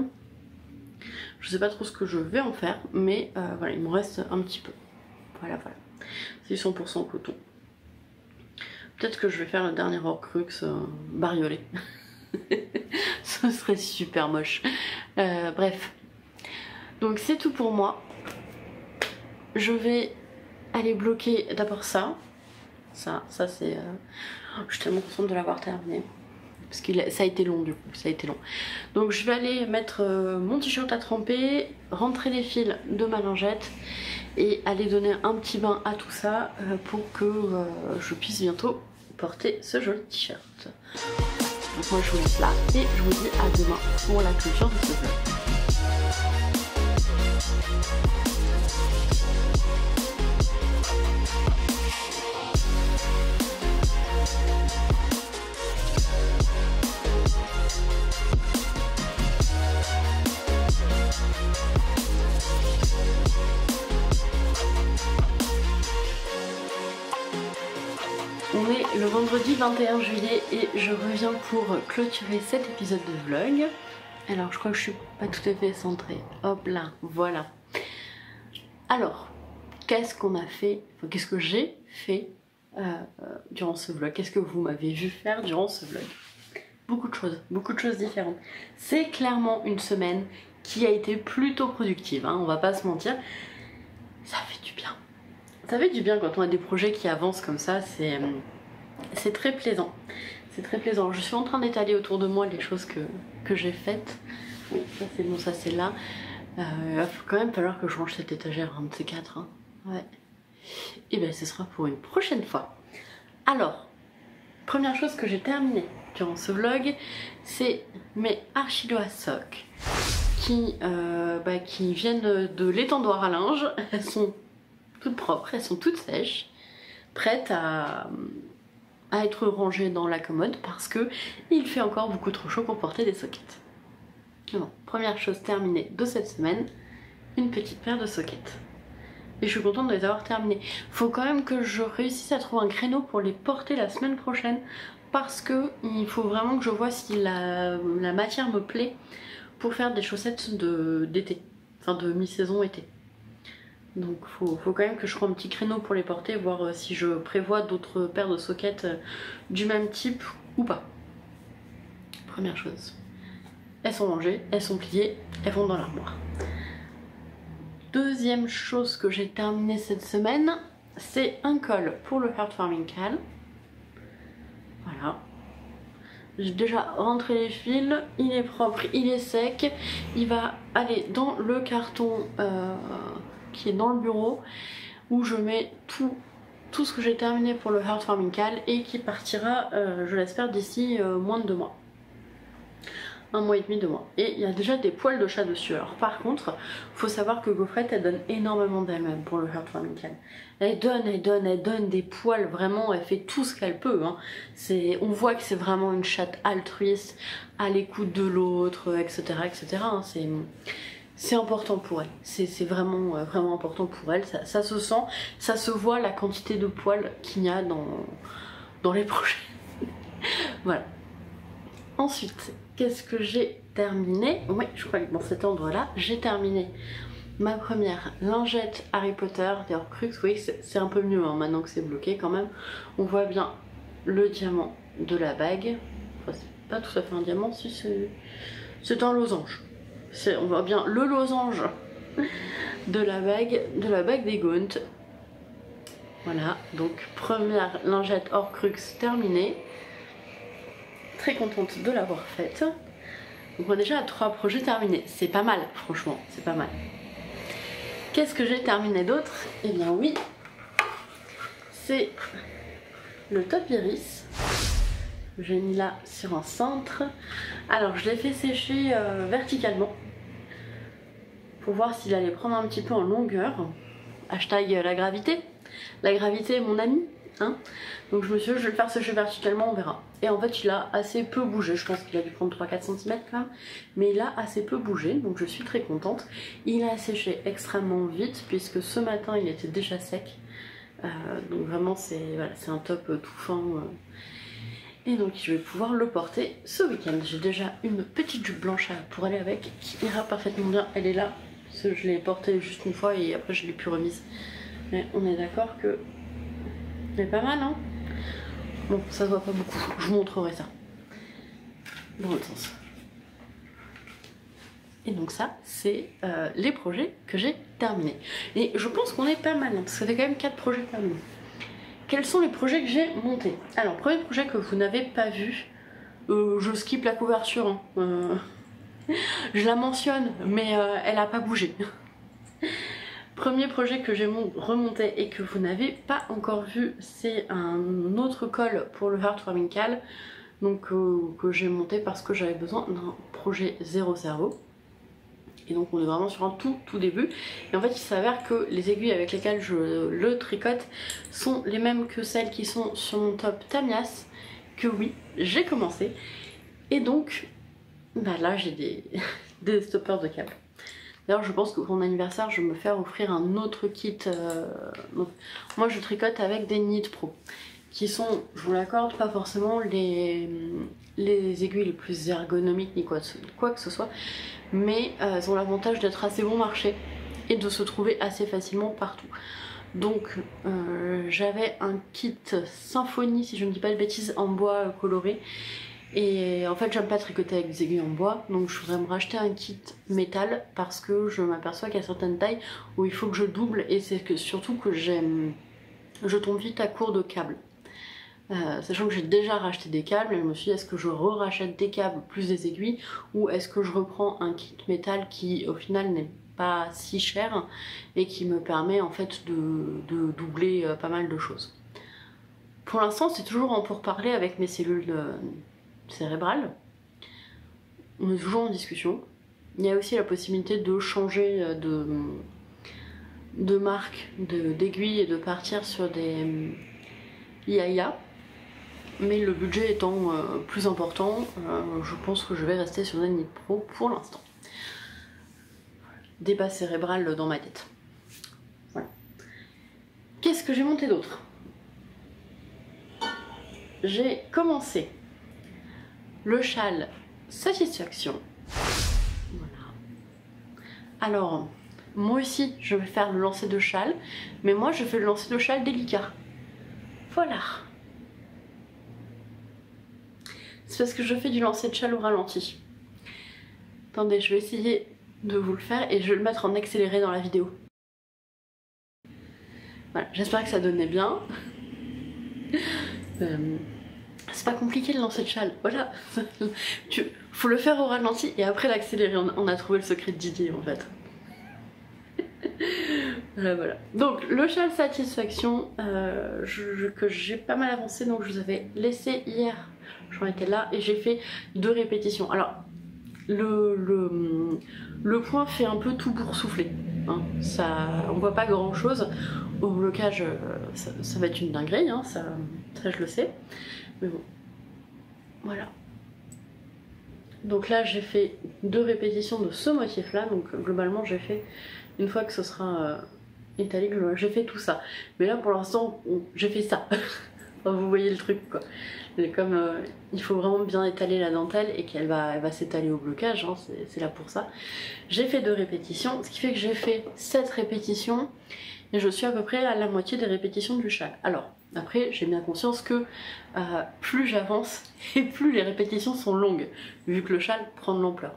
Je sais pas trop ce que je vais en faire, mais voilà, il me reste un petit peu. Voilà. C'est 100% coton. Peut-être que je vais faire le dernier Horcrux bariolé. Ce serait super moche. Bref. Donc c'est tout pour moi. Je vais aller bloquer d'abord ça. Ça c'est... Je suis tellement contente de l'avoir terminé. Parce que ça a été long du coup, ça a été long. Donc je vais aller mettre mon t-shirt à tremper, rentrer les fils de ma lingette et aller donner un petit bain à tout ça pour que je puisse bientôt porter ce joli t-shirt. Donc moi je vous laisse là et je vous dis à demain pour la clôture de ce vlog. On est le vendredi 21 juillet et je reviens pour clôturer cet épisode de vlog. Alors je crois que je suis pas tout à fait centrée. Hop là, voilà. Alors, qu'est-ce qu'on a fait, enfin, qu'est-ce que j'ai fait durant ce vlog? Qu'est-ce que vous m'avez vu faire durant ce vlog? Beaucoup de choses différentes. C'est clairement une semaine qui a été plutôt productive, hein, on va pas se mentir. Ça fait du bien. Ça fait du bien quand on a des projets qui avancent comme ça, c'est très plaisant. C'est très plaisant. Je suis en train d'étaler autour de moi les choses que j'ai faites. Oui, ça c'est bon, ça c'est là. Il va quand même falloir que je range cette étagère, un de ces quatre. Hein. Ouais. Et bien ce sera pour une prochaine fois. Alors, première chose que j'ai terminée durant ce vlog, c'est mes Archidoa Sock qui viennent de l'étendoir à linge. Elles sont toutes propres, elles sont toutes sèches, prêtes à être rangées dans la commode parce que il fait encore beaucoup trop chaud pour porter des sockets. Bon, première chose terminée de cette semaine, une petite paire de sockets. Et je suis contente de les avoir terminés. Faut quand même que je réussisse à trouver un créneau pour les porter la semaine prochaine parce que il faut vraiment que je vois si la matière me plaît pour faire des chaussettes d'été, enfin de mi-saison été. Donc faut quand même que je trouve un petit créneau pour les porter, voir si je prévois d'autres paires de sockets du même type ou pas. Première chose. Elles sont rangées, elles sont pliées, elles vont dans l'armoire. Deuxième chose que j'ai terminé cette semaine, c'est un col pour le Heartwarming Cal. Voilà. J'ai déjà rentré les fils, il est propre, il est sec, il va aller dans le carton qui est dans le bureau où je mets tout ce que j'ai terminé pour le Heartwarming Cal et qui partira, je l'espère, d'ici moins de 2 mois. 1 mois et demi, 2 mois. Et il y a déjà des poils de chat dessus. Alors par contre, faut savoir que Gaufrette, elle donne énormément d'elle-même pour le Heartwarming Cal. Elle donne des poils, vraiment, elle fait tout ce qu'elle peut. Hein. On voit que c'est vraiment une chatte altruiste, à l'écoute de l'autre, etc. etc. Hein. C'est important pour elle. C'est vraiment, vraiment important pour elle. Ça se sent, ça se voit la quantité de poils qu'il y a dans les projets. Voilà. Ensuite, qu'est-ce que j'ai terminé? Oui, je crois que dans cet endroit-là, j'ai terminé ma première lingette Harry Potter des Horcruxes. Oui, c'est un peu mieux hein, maintenant que c'est bloqué quand même. On voit bien le diamant de la bague. Enfin, c'est pas tout à fait un diamant, si c'est un losange. On voit bien le losange de la bague des Gaunt. Voilà, donc première lingette Horcrux terminée. Très contente de l'avoir faite. Donc on est déjà à 3 projets terminés. C'est pas mal, franchement, c'est pas mal. Qu'est-ce que j'ai terminé d'autre? Eh bien oui, c'est le top iris. J'ai mis là sur un cintre. Alors je l'ai fait sécher verticalement pour voir s'il allait prendre un petit peu en longueur. Hashtag la gravité. La gravité est mon ami. Hein, donc je me suis dit je vais le faire sécher verticalement, on verra. Et en fait il a assez peu bougé, je pense qu'il a dû prendre 3-4 cm quand même, mais il a assez peu bougé, donc je suis très contente. Il a séché extrêmement vite puisque ce matin il était déjà sec, donc vraiment c'est voilà, un top tout fin. Et donc je vais pouvoir le porter ce week-end. J'ai déjà une petite jupe blanche pour aller avec qui ira parfaitement bien, elle est là, parce que je l'ai portée juste une fois et après je l'ai plus remise. Mais on est d'accord que c'est pas mal, hein? Bon, ça se voit pas beaucoup, je vous montrerai ça. Dans l'autre sens. Et donc ça, c'est les projets que j'ai terminés. Et je pense qu'on est pas mal, hein, parce que ça fait quand même 4 projets terminés. Quels sont les projets que j'ai montés? Alors, premier projet que vous n'avez pas vu, je skip la couverture. Hein. Je la mentionne, mais elle a pas bougé. Premier projet que j'ai remonté et que vous n'avez pas encore vu, c'est un autre col pour le Heartwarming Cal, donc que j'ai monté parce que j'avais besoin d'un projet zéro cerveau. Et donc on est vraiment sur un tout début. Et en fait il s'avère que les aiguilles avec lesquelles je le tricote sont les mêmes que celles qui sont sur mon top Tamias, que oui, j'ai commencé. Et donc bah là j'ai des stoppers de câbles. D'ailleurs je pense que pour mon anniversaire je vais me faire offrir un autre kit. Donc, moi je tricote avec des Knit Pro qui sont, je vous l'accorde, pas forcément les aiguilles les plus ergonomiques ni quoi que ce soit, mais elles ont l'avantage d'être assez bon marché et de se trouver assez facilement partout. Donc j'avais un kit Symphonie, si je ne dis pas de bêtises, en bois coloré. Et en fait j'aime pas tricoter avec des aiguilles en bois, donc je voudrais me racheter un kit métal parce que je m'aperçois qu'il y a certaines tailles où il faut que je double, et c'est surtout que je tombe vite à court de câbles. Sachant que j'ai déjà racheté des câbles, et je me suis dit est-ce que je rachète des câbles plus des aiguilles, ou est-ce que je reprends un kit métal qui au final n'est pas si cher et qui me permet en fait de doubler pas mal de choses. Pour l'instant c'est toujours en pourparlers avec mes cellules cérébrale. On est toujours en discussion. Il y a aussi la possibilité de changer de marque d'aiguille et de partir sur des Yaya, mais le budget étant plus important, je pense que je vais rester sur des Knit Pro pour l'instant. Débat cérébral dans ma tête. Voilà. Qu'est-ce que j'ai monté d'autre? J'ai commencé le châle Satisfaction. Voilà. Alors, moi aussi, je vais faire le lancer de châle, mais moi, je fais le lancer de châle délicat. Voilà. C'est parce que je fais du lancer de châle au ralenti. Attendez, je vais essayer de vous le faire et je vais le mettre en accéléré dans la vidéo. Voilà, j'espère que ça donnait bien. C'est c'est pas compliqué de lancer le châle, voilà. Faut le faire au ralenti et après l'accélérer, on a trouvé le secret de Didier en fait. Voilà. Donc le châle satisfaction, que j'ai pas mal avancé, donc je vous avais laissé hier, j'en étais là, et j'ai fait 2 répétitions. Alors le point fait un peu tout boursouflé, hein. On voit pas grand chose. Au blocage, ça va être une dinguerie, hein, ça je le sais. Mais bon, voilà. Donc là j'ai fait 2 répétitions de ce motif là, donc globalement j'ai fait, une fois que ce sera étalé, j'ai fait tout ça. Mais là pour l'instant j'ai fait ça. Enfin, vous voyez le truc quoi. Mais comme il faut vraiment bien étaler la dentelle et qu'elle va s'étaler au blocage, hein, c'est là pour ça. J'ai fait 2 répétitions, ce qui fait que j'ai fait 7 répétitions et je suis à peu près à la moitié des répétitions du châle. Alors après j'ai bien conscience que plus j'avance et plus les répétitions sont longues, vu que le châle prend de l'ampleur.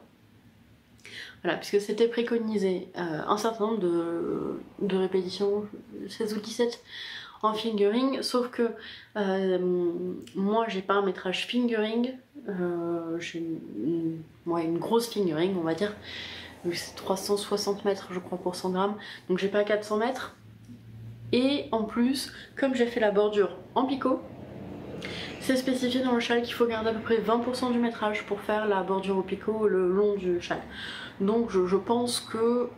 Voilà, puisque c'était préconisé un certain nombre de répétitions, 16 ou 17 en fingering, sauf que moi j'ai pas un métrage fingering, j'ai une grosse fingering on va dire, c'est 360 mètres je crois pour 100 grammes, donc j'ai pas 400 mètres. Et en plus, comme j'ai fait la bordure en picot, c'est spécifié dans le châle qu'il faut garder à peu près 20% du métrage pour faire la bordure au picot le long du châle. Donc je pense que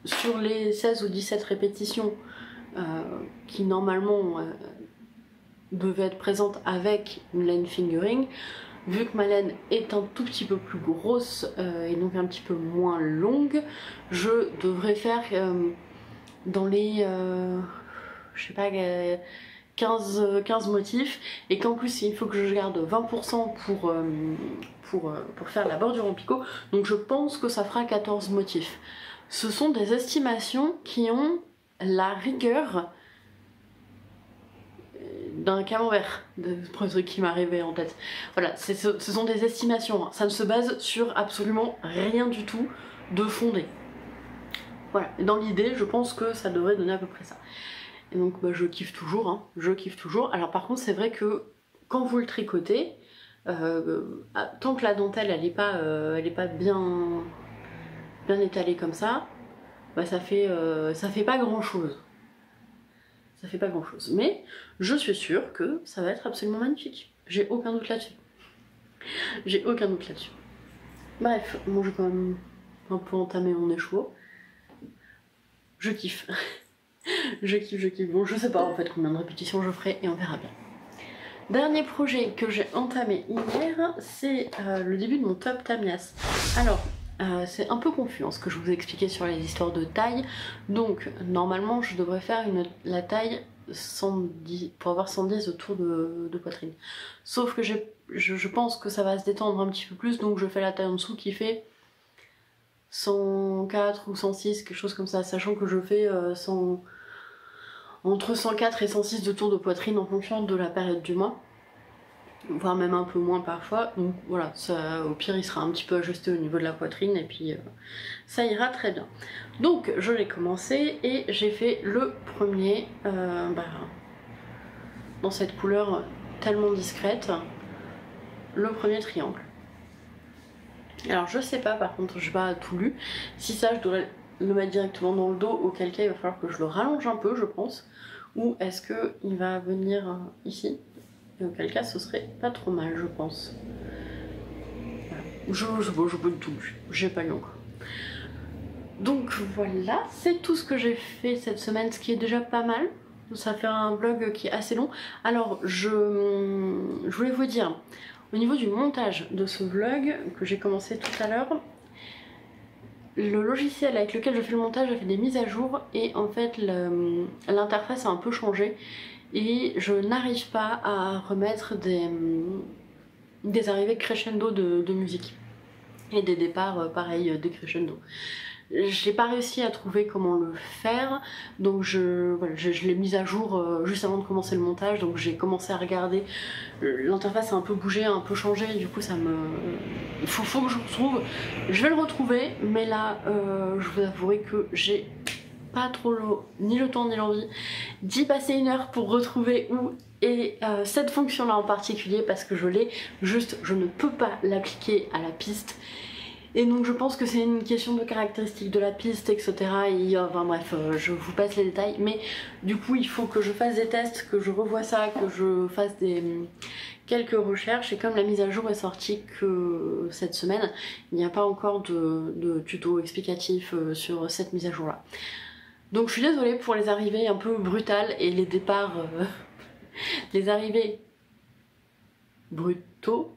sur les 16 ou 17 répétitions qui normalement devaient être présentes avec une laine fingering, vu que ma laine est un tout petit peu plus grosse et donc un petit peu moins longue, je devrais faire dans les je sais pas 15 motifs, et qu'en plus il faut que je garde 20% pour faire la bordure en picot, donc je pense que ça fera 14 motifs. Ce sont des estimations qui ont la rigueur d'un camembert, le premier truc qui m'arrivait en tête. Voilà, ce sont des estimations, hein. Ça ne se base sur absolument rien du tout de fondé. Voilà, dans l'idée, je pense que ça devrait donner à peu près ça. Et donc bah, je kiffe toujours, hein, je kiffe toujours. Alors par contre c'est vrai que quand vous le tricotez, tant que la dentelle elle est pas bien étalée comme ça, bah, ça fait pas grand chose. Ça fait pas grand chose. Mais je suis sûre que ça va être absolument magnifique. J'ai aucun doute là-dessus. J'ai aucun doute là-dessus. Bref, moi j'ai quand même un peu entamé mon écheveau. Je kiffe. Je kiffe. Bon, je sais pas en fait combien de répétitions je ferai et on verra bien. Dernier projet que j'ai entamé hier, c'est le début de mon top Tamias. Alors, c'est un peu confus hein, ce que je vous ai expliqué sur les histoires de taille. Donc, normalement, je devrais faire la taille 110, pour avoir 110 autour de poitrine. Sauf que je pense que ça va se détendre un petit peu plus, donc je fais la taille en dessous qui fait 104 ou 106, quelque chose comme ça, sachant que je fais entre 104 et 106 de tour de poitrine en fonction de la période du mois, voire même un peu moins parfois. Donc voilà, ça, au pire il sera un petit peu ajusté au niveau de la poitrine et puis ça ira très bien. Donc je l'ai commencé et j'ai fait le premier dans cette couleur tellement discrète, le premier triangle. Alors je sais pas, par contre j'ai pas tout lu, si ça je devrais le mettre directement dans le dos, auquel cas il va falloir que je le rallonge un peu je pense, ou est-ce que il va venir ici, et auquel cas ce serait pas trop mal je pense. Voilà. Je pas du tout lu, j'ai pas lu encore. Donc voilà, c'est tout ce que j'ai fait cette semaine, ce qui est déjà pas mal. Ça fait un vlog qui est assez long. Alors je voulais vous dire, au niveau du montage de ce vlog que j'ai commencé tout à l'heure, le logiciel avec lequel je fais le montage a fait des mises à jour et en fait l'interface a un peu changé et je n'arrive pas à remettre des arrivées crescendo de musique et des départs pareil décrescendo. J'ai pas réussi à trouver comment le faire, donc je l'ai mise à jour juste avant de commencer le montage, donc j'ai commencé à regarder. L'interface a un peu bougé, a un peu changé, du coup ça me... Il faut que je le retrouve. Je vais le retrouver, mais là je vous avouerai que j'ai pas trop ni le temps ni l'envie d'y passer une heure pour retrouver où Et cette fonction là en particulier, parce que je l'ai, juste je ne peux pas l'appliquer à la piste. Et donc je pense que c'est une question de caractéristiques de la piste, etc. Et, enfin bref, je vous passe les détails. Mais du coup il faut que je fasse des tests, que je revoie ça, que je fasse quelques recherches. Et comme la mise à jour est sortie que cette semaine, il n'y a pas encore de tuto explicatif sur cette mise à jour là. Donc je suis désolée pour les arrivées un peu brutales et les départs... les arrivées brutaux.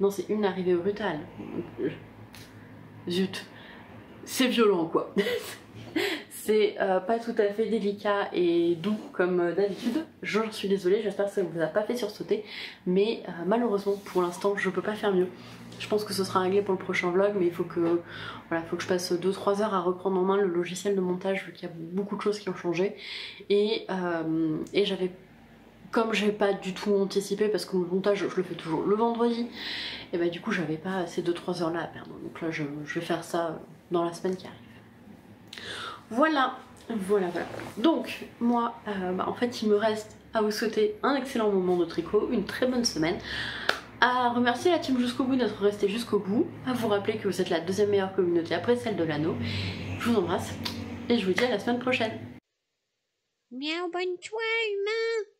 Non, c'est une arrivée brutale. Zut, c'est violent quoi. C'est pas tout à fait délicat et doux comme d'habitude. J'en suis désolée, j'espère que ça ne vous a pas fait sursauter. Mais malheureusement, pour l'instant, je peux pas faire mieux. Je pense que ce sera réglé pour le prochain vlog, mais il faut que, voilà, faut que je passe 2-3 heures à reprendre en main le logiciel de montage vu qu'il y a beaucoup de choses qui ont changé. Et j'avais... Comme j'ai pas du tout anticipé, parce que le montage je le fais toujours le vendredi, et bah du coup j'avais pas ces 2-3 heures là à perdre. Donc là je vais faire ça dans la semaine qui arrive. Voilà. Donc moi en fait il me reste à vous souhaiter un excellent moment de tricot, une très bonne semaine, à remercier la team jusqu'au bout d'être resté jusqu'au bout, à vous rappeler que vous êtes la deuxième meilleure communauté après celle de l'anneau. Je vous embrasse et je vous dis à la semaine prochaine. Miaou, bonne soirée, humain.